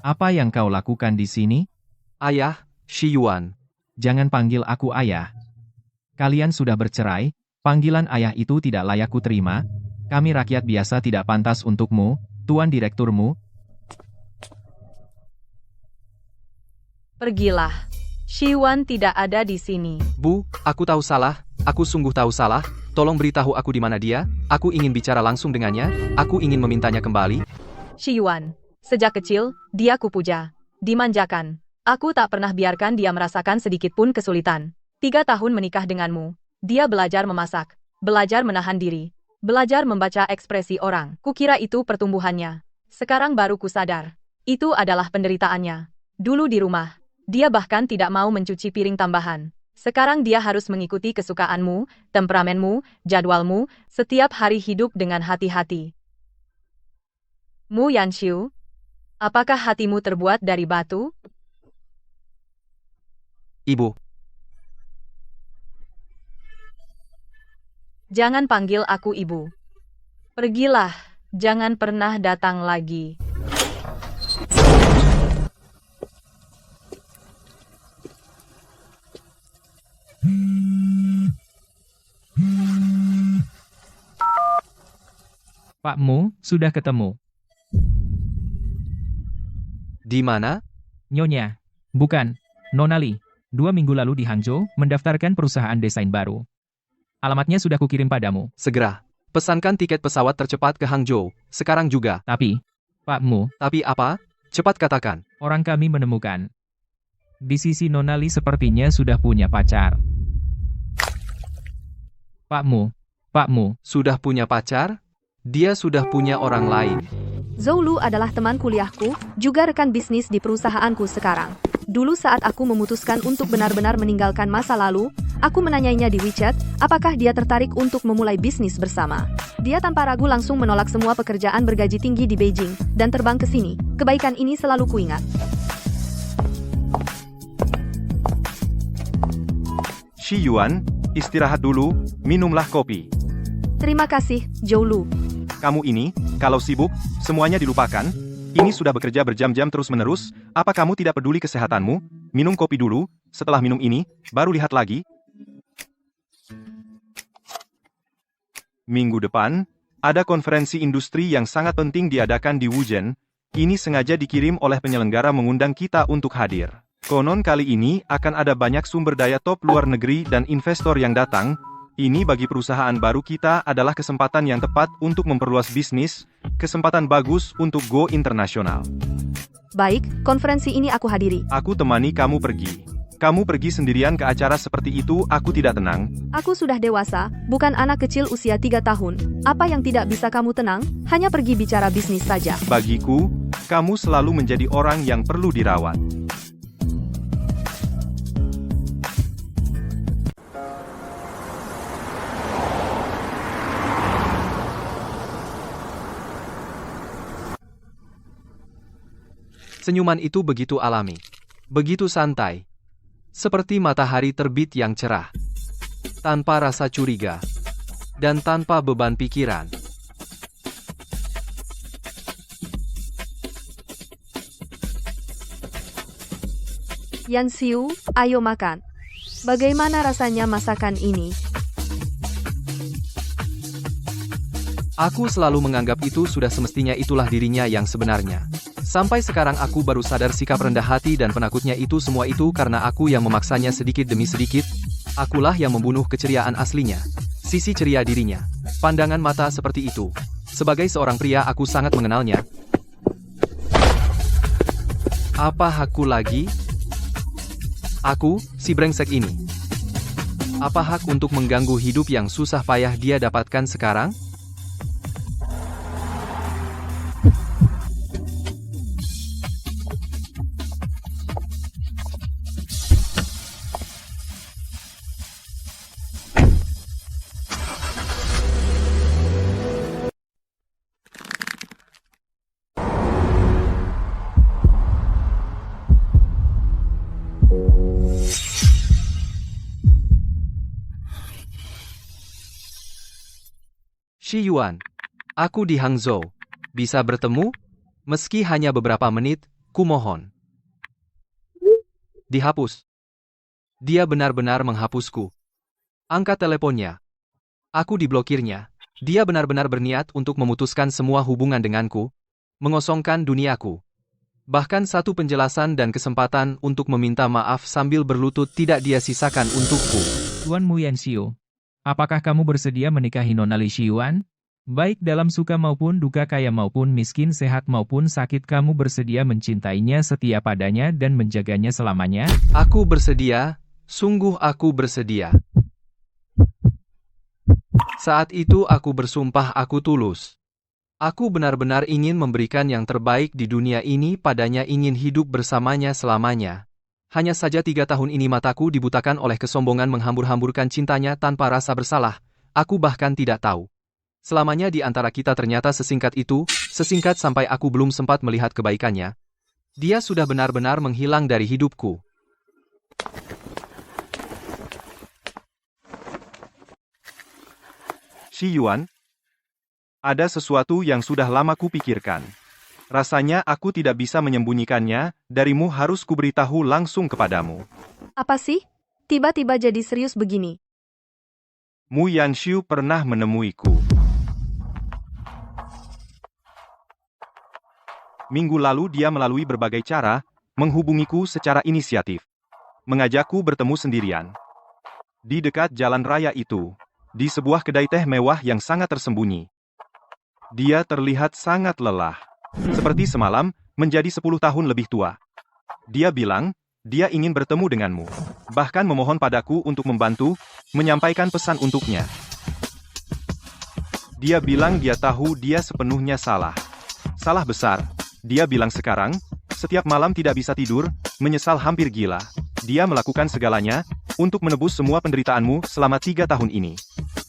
Apa yang kau lakukan di sini? Ayah, Shiyuan. Jangan panggil aku ayah. Kalian sudah bercerai, panggilan ayah itu tidak layak ku terima. Kami rakyat biasa tidak pantas untukmu, Tuan Direkturmu. Pergilah. Shiyuan tidak ada di sini. Bu, aku tahu salah, aku sungguh tahu salah, tolong beritahu aku di mana dia, aku ingin bicara langsung dengannya, aku ingin memintanya kembali. Shiyuan, sejak kecil, dia kupuja, dimanjakan. Aku tak pernah biarkan dia merasakan sedikit pun kesulitan. 3 tahun menikah denganmu, dia belajar memasak, belajar menahan diri, belajar membaca ekspresi orang. Kukira itu pertumbuhannya. Sekarang baru kusadar. Itu adalah penderitaannya. Dulu di rumah, dia bahkan tidak mau mencuci piring tambahan. Sekarang dia harus mengikuti kesukaanmu, temperamenmu, jadwalmu, setiap hari hidup dengan hati-hati. Mu Yanxiu, apakah hatimu terbuat dari batu? Ibu. Jangan panggil aku ibu. Pergilah, jangan pernah datang lagi. Pakmu, sudah ketemu. Di mana? Nyonya. Bukan, Nona Li. 2 minggu lalu di Hangzhou, mendaftarkan perusahaan desain baru. Alamatnya sudah kukirim padamu. Segera. Pesankan tiket pesawat tercepat ke Hangzhou, sekarang juga. Tapi, Pak Mu, Tapi apa? Cepat katakan. orang kami menemukan. Di sisi Nona Li sepertinya sudah punya pacar. Pak Mu, Sudah punya pacar? Dia sudah punya orang lain. Zhou Lu adalah teman kuliahku, juga rekan bisnis di perusahaanku sekarang. Dulu saat aku memutuskan untuk benar-benar meninggalkan masa lalu, aku menanyainya di WeChat, apakah dia tertarik untuk memulai bisnis bersama. Dia tanpa ragu langsung menolak semua pekerjaan bergaji tinggi di Beijing, dan terbang ke sini. Kebaikan ini selalu kuingat. Shi Yuan, istirahat dulu, minumlah kopi. Terima kasih, Zhou Lu. Kamu ini, kalau sibuk, semuanya dilupakan. Ini sudah bekerja berjam-jam terus-menerus, apa kamu tidak peduli kesehatanmu? Minum kopi dulu, setelah minum ini, baru lihat lagi. Minggu depan, ada konferensi industri yang sangat penting diadakan di Wuzhen. Ini sengaja dikirim oleh penyelenggara mengundang kita untuk hadir. Konon kali ini akan ada banyak sumber daya top luar negeri dan investor yang datang. Ini bagi perusahaan baru kita adalah kesempatan yang tepat untuk memperluas bisnis, kesempatan bagus untuk go internasional. Baik, konferensi ini aku hadiri. Aku temani kamu pergi. Kamu pergi sendirian ke acara seperti itu, aku tidak tenang. Aku sudah dewasa, bukan anak kecil usia 3 tahun. Apa yang tidak bisa kamu tenang, hanya pergi bicara bisnis saja. Bagiku, kamu selalu menjadi orang yang perlu dirawat. Senyuman itu begitu alami. Begitu santai. Seperti matahari terbit yang cerah. Tanpa rasa curiga. Dan tanpa beban pikiran. Yan Xiu, ayo makan. Bagaimana rasanya masakan ini? Aku selalu menganggap itu sudah semestinya itulah dirinya yang sebenarnya. Sampai sekarang aku baru sadar sikap rendah hati dan penakutnya itu semua itu karena aku yang memaksanya sedikit demi sedikit. Akulah yang membunuh keceriaan aslinya. Sisi ceria dirinya. Pandangan mata seperti itu. Sebagai seorang pria aku sangat mengenalnya. Apa hakku lagi? Aku, si brengsek ini. Apa hak untuk mengganggu hidup yang susah payah dia dapatkan sekarang? Shi Yuan, aku di Hangzhou. Bisa bertemu? Meski hanya beberapa menit, kumohon. Dihapus. Dia benar-benar menghapusku. Angkat teleponnya. Aku diblokirnya. Dia benar-benar berniat untuk memutuskan semua hubungan denganku, mengosongkan duniaku. Bahkan satu penjelasan dan kesempatan untuk meminta maaf sambil berlutut tidak dia sisakan untukku. Tuan Mu Yan Xiu, apakah kamu bersedia menikahi Nona Li Xiuan? Baik dalam suka maupun duka, kaya maupun miskin, sehat maupun sakit, kamu bersedia mencintainya, setia padanya dan menjaganya selamanya? Aku bersedia, sungguh aku bersedia. Saat itu aku bersumpah aku tulus. Aku benar-benar ingin memberikan yang terbaik di dunia ini padanya, ingin hidup bersamanya selamanya. Hanya saja 3 tahun ini mataku dibutakan oleh kesombongan menghambur-hamburkan cintanya tanpa rasa bersalah. Aku bahkan tidak tahu. Selamanya di antara kita ternyata sesingkat itu, sesingkat sampai aku belum sempat melihat kebaikannya. Dia sudah benar-benar menghilang dari hidupku. Shi Yuan, ada sesuatu yang sudah lama kupikirkan. Rasanya aku tidak bisa menyembunyikannya, darimu harus kuberitahu langsung kepadamu. Apa sih? Tiba-tiba jadi serius begini. Mu Yanxiu pernah menemuiku. Minggu lalu dia melalui berbagai cara, menghubungiku secara inisiatif. Mengajakku bertemu sendirian. Di dekat jalan raya itu. di sebuah kedai teh mewah yang sangat tersembunyi. Dia terlihat sangat lelah. Seperti semalam, menjadi 10 tahun lebih tua. Dia bilang, dia ingin bertemu denganmu. Bahkan memohon padaku untuk membantu, menyampaikan pesan untuknya. Dia bilang dia tahu dia sepenuhnya salah. Salah besar. Dia bilang sekarang, setiap malam tidak bisa tidur, menyesal hampir gila. Dia melakukan segalanya, untuk menebus semua penderitaanmu selama 3 tahun ini.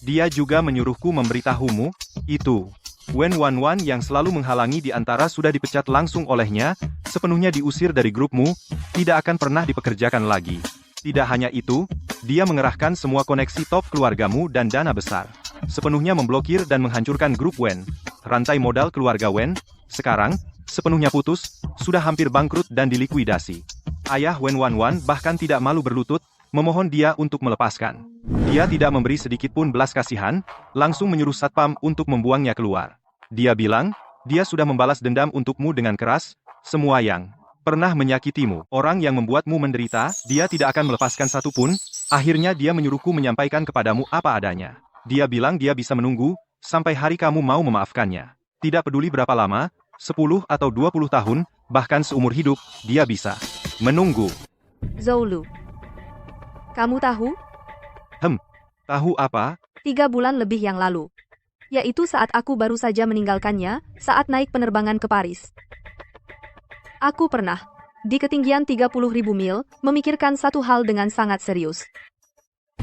Dia juga menyuruhku memberitahumu, itu. Wen Wanwan yang selalu menghalangi di antara sudah dipecat langsung olehnya, sepenuhnya diusir dari grupmu, tidak akan pernah dipekerjakan lagi. Tidak hanya itu, dia mengerahkan semua koneksi top keluargamu dan dana besar. Sepenuhnya memblokir dan menghancurkan grup Wen. Rantai modal keluarga Wen, sekarang, sepenuhnya putus, sudah hampir bangkrut dan dilikuidasi. Ayah Wen Wanwan bahkan tidak malu berlutut, memohon dia untuk melepaskan. Dia tidak memberi sedikit pun belas kasihan, langsung menyuruh satpam untuk membuangnya keluar. Dia bilang, dia sudah membalas dendam untukmu dengan keras, semua yang pernah menyakitimu, orang yang membuatmu menderita, dia tidak akan melepaskan satu pun. Akhirnya dia menyuruhku menyampaikan kepadamu apa adanya. Dia bilang dia bisa menunggu, sampai hari kamu mau memaafkannya. Tidak peduli berapa lama, 10 atau 20 tahun, bahkan seumur hidup, dia bisa menunggu. Zhou. Kamu tahu? Tahu apa? 3 bulan lebih yang lalu. Yaitu saat aku baru saja meninggalkannya, saat naik penerbangan ke Paris. Aku pernah, di ketinggian 30.000 mil, memikirkan satu hal dengan sangat serius.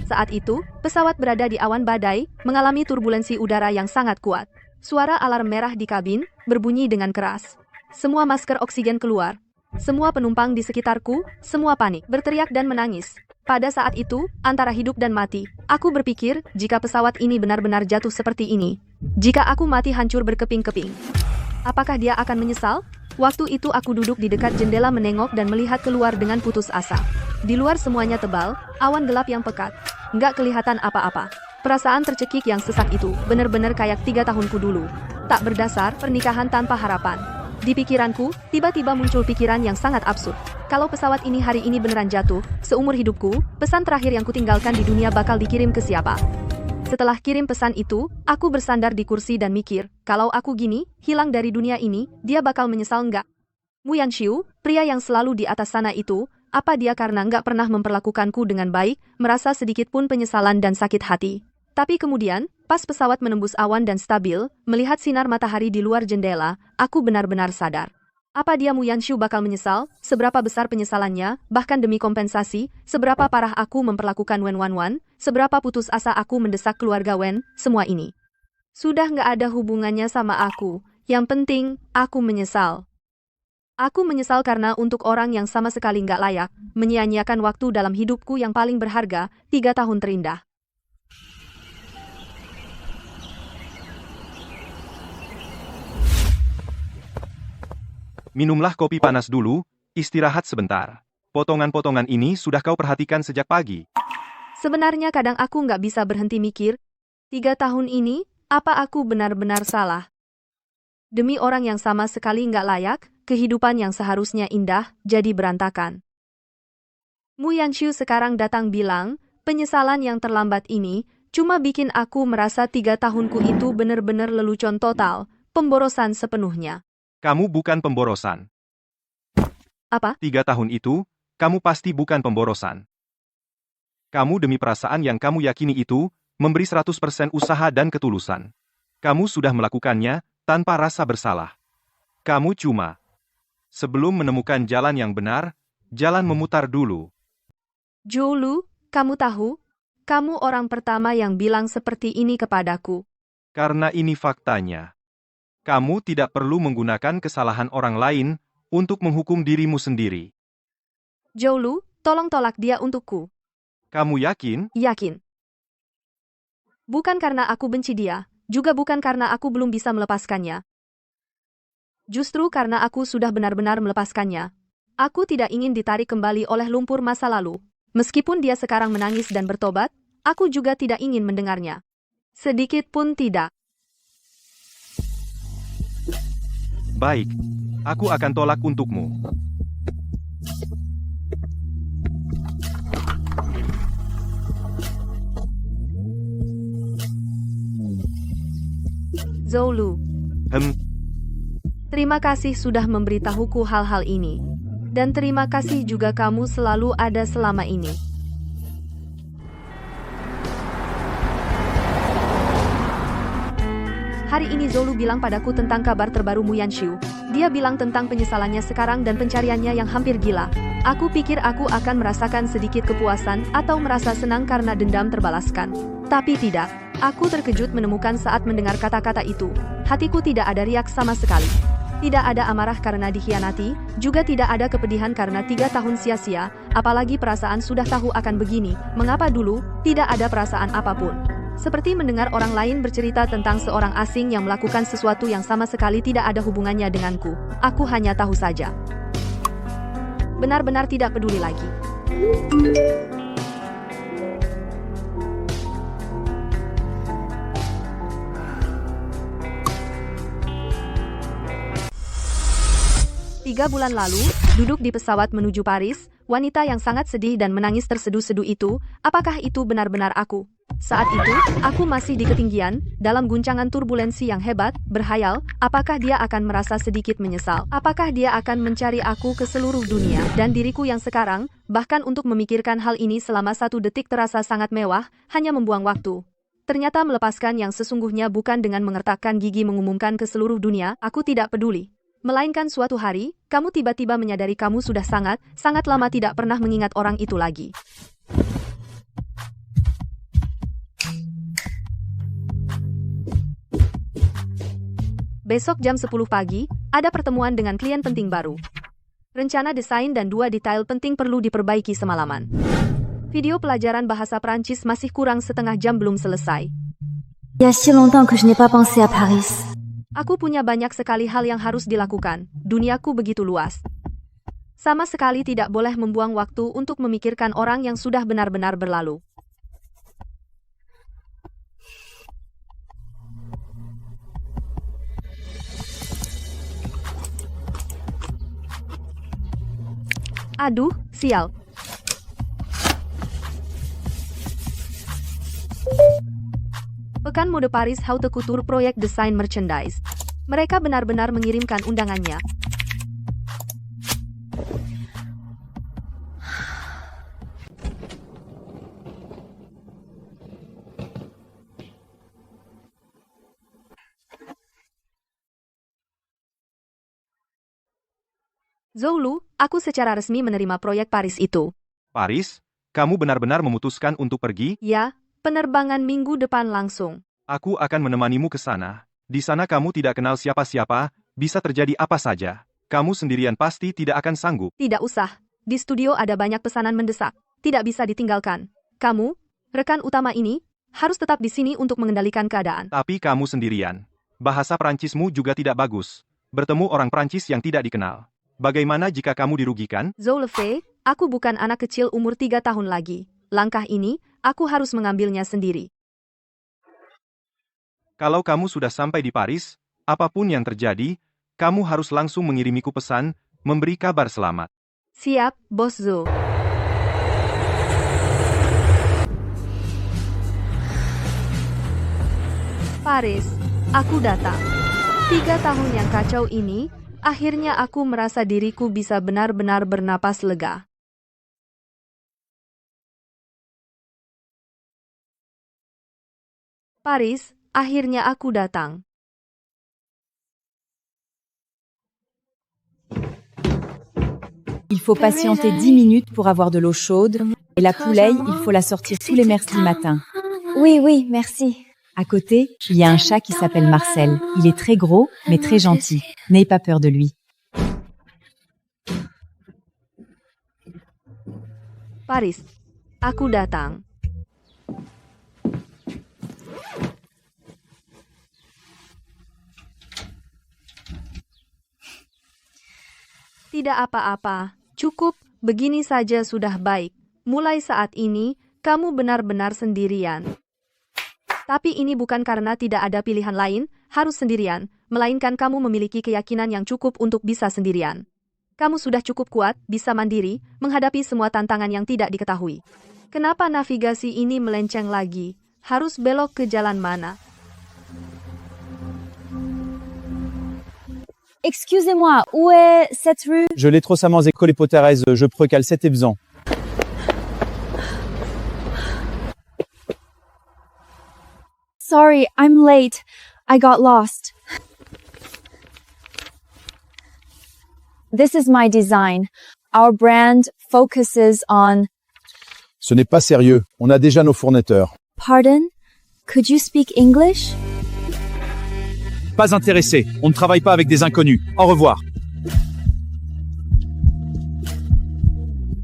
Saat itu, pesawat berada di awan badai, mengalami turbulensi udara yang sangat kuat. Suara alarm merah di kabin, berbunyi dengan keras. Semua masker oksigen keluar. Semua penumpang di sekitarku, semua panik, berteriak dan menangis. Pada saat itu, antara hidup dan mati, aku berpikir, jika pesawat ini benar-benar jatuh seperti ini, jika aku mati hancur berkeping-keping, apakah dia akan menyesal? Waktu itu aku duduk di dekat jendela menengok dan melihat keluar dengan putus asa. Di luar semuanya tebal, awan gelap yang pekat. Nggak kelihatan apa-apa. Perasaan tercekik yang sesak itu, benar-benar kayak 3 tahunku dulu. Tak berdasar, pernikahan tanpa harapan. Di pikiranku, tiba-tiba muncul pikiran yang sangat absurd. Kalau pesawat ini hari ini beneran jatuh, seumur hidupku, pesan terakhir yang kutinggalkan di dunia bakal dikirim ke siapa? Setelah kirim pesan itu, aku bersandar di kursi dan mikir, kalau aku gini, hilang dari dunia ini, dia bakal menyesal nggak? Mu Yanxiu, pria yang selalu di atas sana itu, apa dia karena nggak pernah memperlakukanku dengan baik, merasa sedikit pun penyesalan dan sakit hati. Tapi kemudian, pas pesawat menembus awan dan stabil, melihat sinar matahari di luar jendela, aku benar-benar sadar. Apa dia Mu Yanxiu bakal menyesal? Seberapa besar penyesalannya, bahkan demi kompensasi, seberapa parah aku memperlakukan Wen Wanwan, seberapa putus asa aku mendesak keluarga Wen, semua ini sudah nggak ada hubungannya sama aku. Yang penting, aku menyesal. Aku menyesal karena untuk orang yang sama sekali nggak layak, menyia-nyiakan waktu dalam hidupku yang paling berharga, 3 tahun terindah. Minumlah kopi panas dulu, istirahat sebentar. Potongan-potongan ini sudah kau perhatikan sejak pagi. Sebenarnya kadang aku nggak bisa berhenti mikir, 3 tahun ini, apa aku benar-benar salah? Demi orang yang sama sekali nggak layak, kehidupan yang seharusnya indah, jadi berantakan. Mu Yanxiu sekarang datang bilang, penyesalan yang terlambat ini, cuma bikin aku merasa 3 tahunku itu benar-benar lelucon total, pemborosan sepenuhnya. Kamu bukan pemborosan. Apa? 3 tahun itu, kamu pasti bukan pemborosan. Kamu demi perasaan yang kamu yakini itu, memberi 100% usaha dan ketulusan. Kamu sudah melakukannya, tanpa rasa bersalah. Kamu cuma, sebelum menemukan jalan yang benar, jalan memutar dulu. Zhou, kamu tahu? Kamu orang pertama yang bilang seperti ini kepadaku. Karena ini faktanya. Kamu tidak perlu menggunakan kesalahan orang lain untuk menghukum dirimu sendiri. Zhou, tolong tolak dia untukku. Kamu yakin? Yakin. Bukan karena aku benci dia, juga bukan karena aku belum bisa melepaskannya. Justru karena aku sudah benar-benar melepaskannya. Aku tidak ingin ditarik kembali oleh lumpur masa lalu. Meskipun dia sekarang menangis dan bertobat, aku juga tidak ingin mendengarnya. Sedikit pun tidak. Baik, aku akan tolak untukmu. Zhou. Terima kasih sudah memberitahuku hal-hal ini. Dan terima kasih juga kamu selalu ada selama ini. Hari ini Zhou bilang padaku tentang kabar terbaru Mu Yanxiu. Dia bilang tentang penyesalannya sekarang dan pencariannya yang hampir gila. Aku pikir aku akan merasakan sedikit kepuasan atau merasa senang karena dendam terbalaskan. Tapi tidak. Aku terkejut menemukan saat mendengar kata-kata itu. Hatiku tidak ada riak sama sekali. Tidak ada amarah karena dikhianati, juga tidak ada kepedihan karena 3 tahun sia-sia, apalagi perasaan sudah tahu akan begini. Mengapa dulu, tidak ada perasaan apapun. Seperti mendengar orang lain bercerita tentang seorang asing yang melakukan sesuatu yang sama sekali tidak ada hubungannya denganku. Aku hanya tahu saja. Benar-benar tidak peduli lagi. Tiga bulan lalu, duduk di pesawat menuju Paris, wanita yang sangat sedih dan menangis terseduh-seduh itu, apakah itu benar-benar aku? Saat itu, aku masih di ketinggian, dalam guncangan turbulensi yang hebat, berhayal, apakah dia akan merasa sedikit menyesal? Apakah dia akan mencari aku ke seluruh dunia? Dan diriku yang sekarang, bahkan untuk memikirkan hal ini selama 1 detik terasa sangat mewah, hanya membuang waktu. Ternyata melepaskan yang sesungguhnya bukan dengan mengertakkan gigi mengumumkan ke seluruh dunia, aku tidak peduli. Melainkan suatu hari, kamu tiba-tiba menyadari kamu sudah sangat lama tidak pernah mengingat orang itu lagi. Besok jam 10 pagi, ada pertemuan dengan klien penting baru. Rencana desain dan 2 detail penting perlu diperbaiki semalaman. Video pelajaran bahasa Prancis masih kurang setengah jam belum selesai. Il y a si longtemps que je n'ai pas pensé à Paris. Aku punya banyak sekali hal yang harus dilakukan. Duniaku begitu luas. Sama sekali tidak boleh membuang waktu untuk memikirkan orang yang sudah benar-benar berlalu. Aduh, sial. Pekan Mode Paris Haute Couture proyek desain merchandise. Mereka benar-benar mengirimkan undangannya. Zhou, aku secara resmi menerima proyek Paris itu. Paris, kamu benar-benar memutuskan untuk pergi? Ya, penerbangan minggu depan langsung. Aku akan menemanimu ke sana. Di sana kamu tidak kenal siapa-siapa, bisa terjadi apa saja. Kamu sendirian pasti tidak akan sanggup. Tidak usah. Di studio ada banyak pesanan mendesak. Tidak bisa ditinggalkan. Kamu, rekan utama ini, harus tetap di sini untuk mengendalikan keadaan. Tapi kamu sendirian. Bahasa Prancismu juga tidak bagus. Bertemu orang Prancis yang tidak dikenal. Bagaimana jika kamu dirugikan? Zhou Lefei, aku bukan anak kecil umur 3 tahun lagi. Langkah ini, aku harus mengambilnya sendiri. Kalau kamu sudah sampai di Paris, apapun yang terjadi, kamu harus langsung mengirimiku pesan, memberi kabar selamat. Siap, Bos Zhou. Paris, aku datang. 3 tahun yang kacau ini, akhirnya aku merasa diriku bisa benar-benar bernapas lega. Paris, akhirnya aku datang. Il faut patienter 10 minutes pour avoir de l'eau chaude, et la pouleille, il faut la sortir tous les mercredis matins. Oui, oui, merci. À côté, il y a un chat qui s'appelle Marcel. Il est très gros, mais très gentil. N'ayez pas peur de lui. Paris, aku datang. Tidak apa-apa, cukup, begini saja sudah baik. Mulai saat ini, kamu benar-benar sendirian. Tapi ini bukan karena tidak ada pilihan lain, harus sendirian, melainkan kamu memiliki keyakinan yang cukup untuk bisa sendirian. Kamu sudah cukup kuat, bisa mandiri, menghadapi semua tantangan yang tidak diketahui. Kenapa navigasi ini melenceng lagi? Harus belok ke jalan mana? Excusez-moi, où est cette rue? Je l'ai trop samans école Potarez, je precal 7 ebzan. Sorry, I'm late. I got lost. This is my design. Our brand focuses on... Ce n'est pas sérieux, on a déjà nos fournisseurs. Pardon? Could you speak English? Pas intéressé, on ne travaille pas avec des inconnus. Au revoir.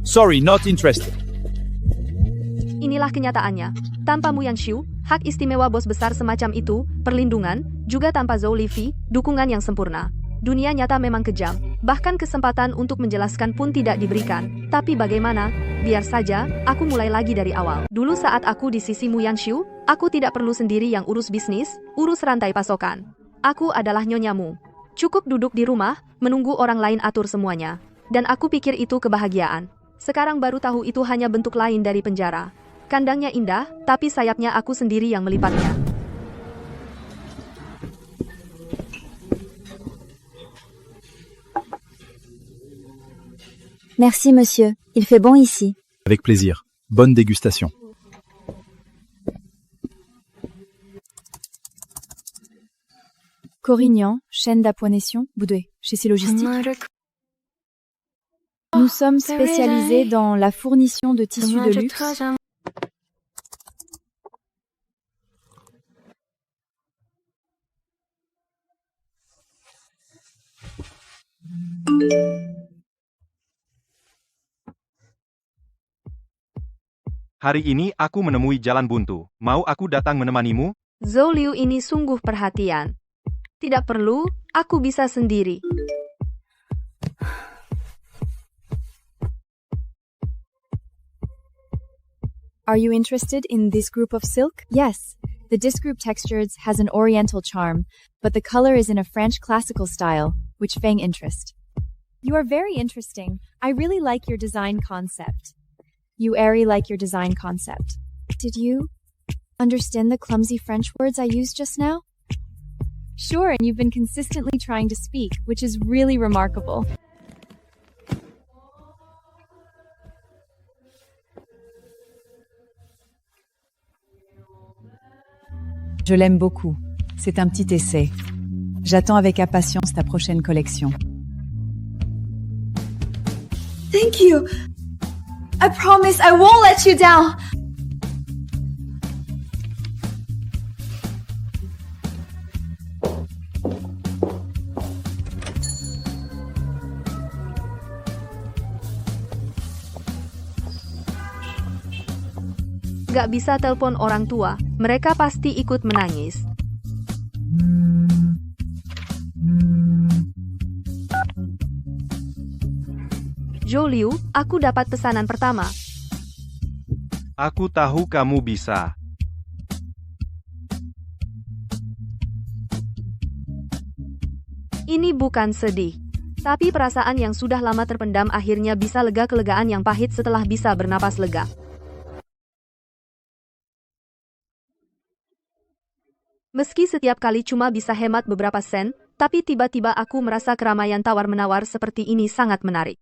Sorry, not interested. Inilah kenyataannya. Tanpa Mu Yanxiu, hak istimewa bos besar semacam itu, perlindungan, juga tanpa Zhou Livi, dukungan yang sempurna. Dunia nyata memang kejam, bahkan kesempatan untuk menjelaskan pun tidak diberikan. Tapi bagaimana? Biar saja, aku mulai lagi dari awal. Dulu saat aku di sisi Mu Yanxiu, aku tidak perlu sendiri yang urus bisnis, urus rantai pasokan. Aku adalah nyonyamu. Cukup duduk di rumah, menunggu orang lain atur semuanya. Dan aku pikir itu kebahagiaan. Sekarang baru tahu itu hanya bentuk lain dari penjara. Kandangnya indah, tapi sayapnya aku sendiri yang melipatnya. Merci, monsieur. Il fait bon ici. Avec plaisir. Bonne dégustation. Corignan, chaîne d'appointation, Boudoué, chez C Logistique. Nous sommes spécialisés dans la fournition de tissus de luxe. Hari ini aku menemui jalan buntu. Mau aku datang menemanimu? Zhou Liu ini sungguh perhatian. Tidak perlu, aku bisa sendiri. Are you interested in this group of silk? Yes. The disc group textures has an oriental charm, but the color is in a French classical style, which Fang interest. You are very interesting. I really like your design concept. You airy like your design concept. Did you understand the clumsy French words I used just now? Sure, and you've been consistently trying to speak, which is really remarkable. Je l'aime beaucoup. C'est un petit essai. J'attends avec impatience ta prochaine collection. Thank you. I promise I won't let you down. Gak bisa telepon orang tua, mereka pasti ikut menangis. Zhou Liu, aku dapat pesanan pertama. Aku tahu kamu bisa. Ini bukan sedih, tapi perasaan yang sudah lama terpendam akhirnya bisa lega, kelegaan yang pahit setelah bisa bernapas lega. Meski setiap kali cuma bisa hemat beberapa sen, tapi tiba-tiba aku merasa keramaian tawar-menawar seperti ini sangat menarik.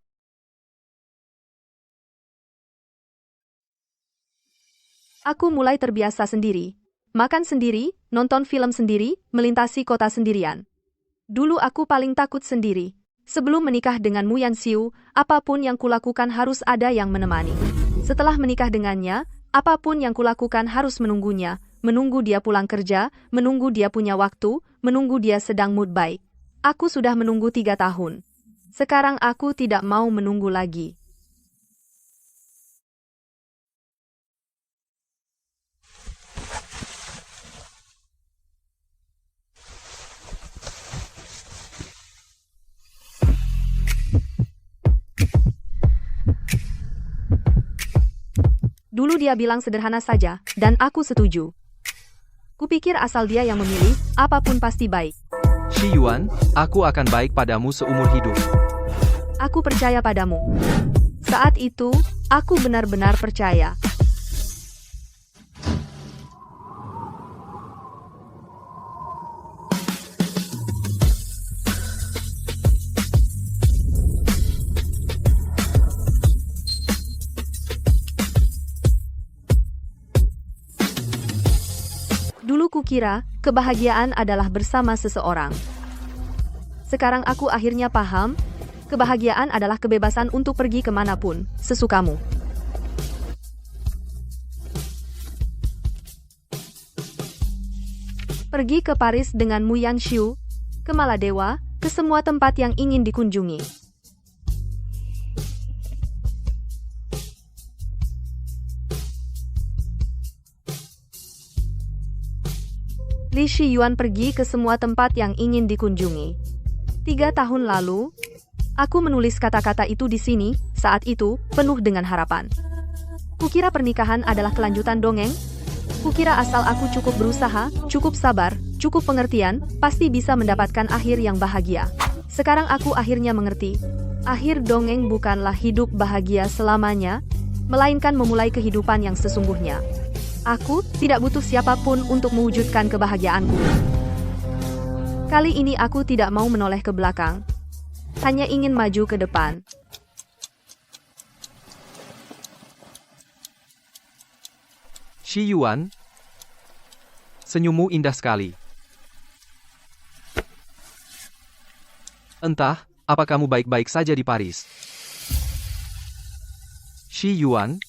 Aku mulai terbiasa sendiri. Makan sendiri, nonton film sendiri, melintasi kota sendirian. Dulu aku paling takut sendiri. Sebelum menikah dengan Mu Yanxiu, apapun yang kulakukan harus ada yang menemani. Setelah menikah dengannya, apapun yang kulakukan harus menunggunya. Menunggu dia pulang kerja, menunggu dia punya waktu, menunggu dia sedang mood baik. Aku sudah menunggu 3 tahun. Sekarang aku tidak mau menunggu lagi. Dulu dia bilang sederhana saja, dan aku setuju. Kupikir asal dia yang memilih, apapun pasti baik. Shi Yuan, aku akan baik padamu seumur hidup. Aku percaya padamu. Saat itu, aku benar-benar percaya. Dulu kukira, kebahagiaan adalah bersama seseorang. Sekarang aku akhirnya paham, kebahagiaan adalah kebebasan untuk pergi kemanapun, sesukamu. Pergi ke Paris dengan Mu Yanxiu, ke Maladewa, ke semua tempat yang ingin dikunjungi. Li Shiyuan pergi ke semua tempat yang ingin dikunjungi. 3 tahun lalu, aku menulis kata-kata itu di sini, saat itu, penuh dengan harapan. Kukira pernikahan adalah kelanjutan dongeng. Kukira asal aku cukup berusaha, cukup sabar, cukup pengertian, pasti bisa mendapatkan akhir yang bahagia. Sekarang aku akhirnya mengerti. Akhir dongeng bukanlah hidup bahagia selamanya, melainkan memulai kehidupan yang sesungguhnya. Aku tidak butuh siapapun untuk mewujudkan kebahagiaanku. Kali ini aku tidak mau menoleh ke belakang. Hanya ingin maju ke depan. Shiyuan, senyummu indah sekali. Entah, apa kamu baik-baik saja di Paris? Shiyuan,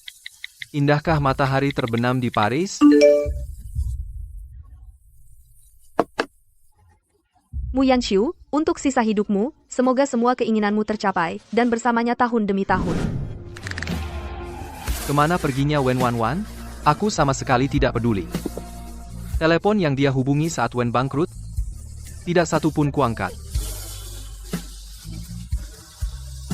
indahkah matahari terbenam di Paris? Mu Yanxiu, untuk sisa hidupmu, semoga semua keinginanmu tercapai, dan bersamanya tahun demi tahun. Kemana perginya Wen Wanwan? Aku sama sekali tidak peduli. Telepon yang dia hubungi saat Wen bangkrut, tidak satu pun kuangkat.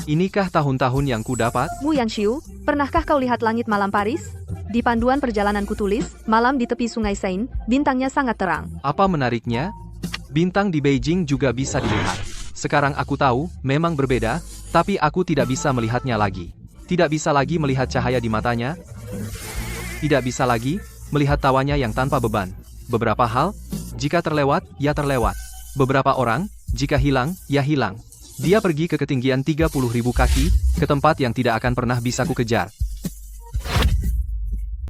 Inikah tahun-tahun yang ku dapat? Mu Yanxiu, pernahkah kau lihat langit malam Paris? Di panduan perjalanan kutulis, malam di tepi sungai Seine, bintangnya sangat terang. Apa menariknya? Bintang di Beijing juga bisa dilihat. Sekarang aku tahu, memang berbeda, tapi aku tidak bisa melihatnya lagi. Tidak bisa lagi melihat cahaya di matanya. Tidak bisa lagi melihat tawanya yang tanpa beban. Beberapa hal, jika terlewat, ya terlewat. Beberapa orang, jika hilang, ya hilang. Dia pergi ke ketinggian 30.000 kaki, ke tempat yang tidak akan pernah bisa ku kejar.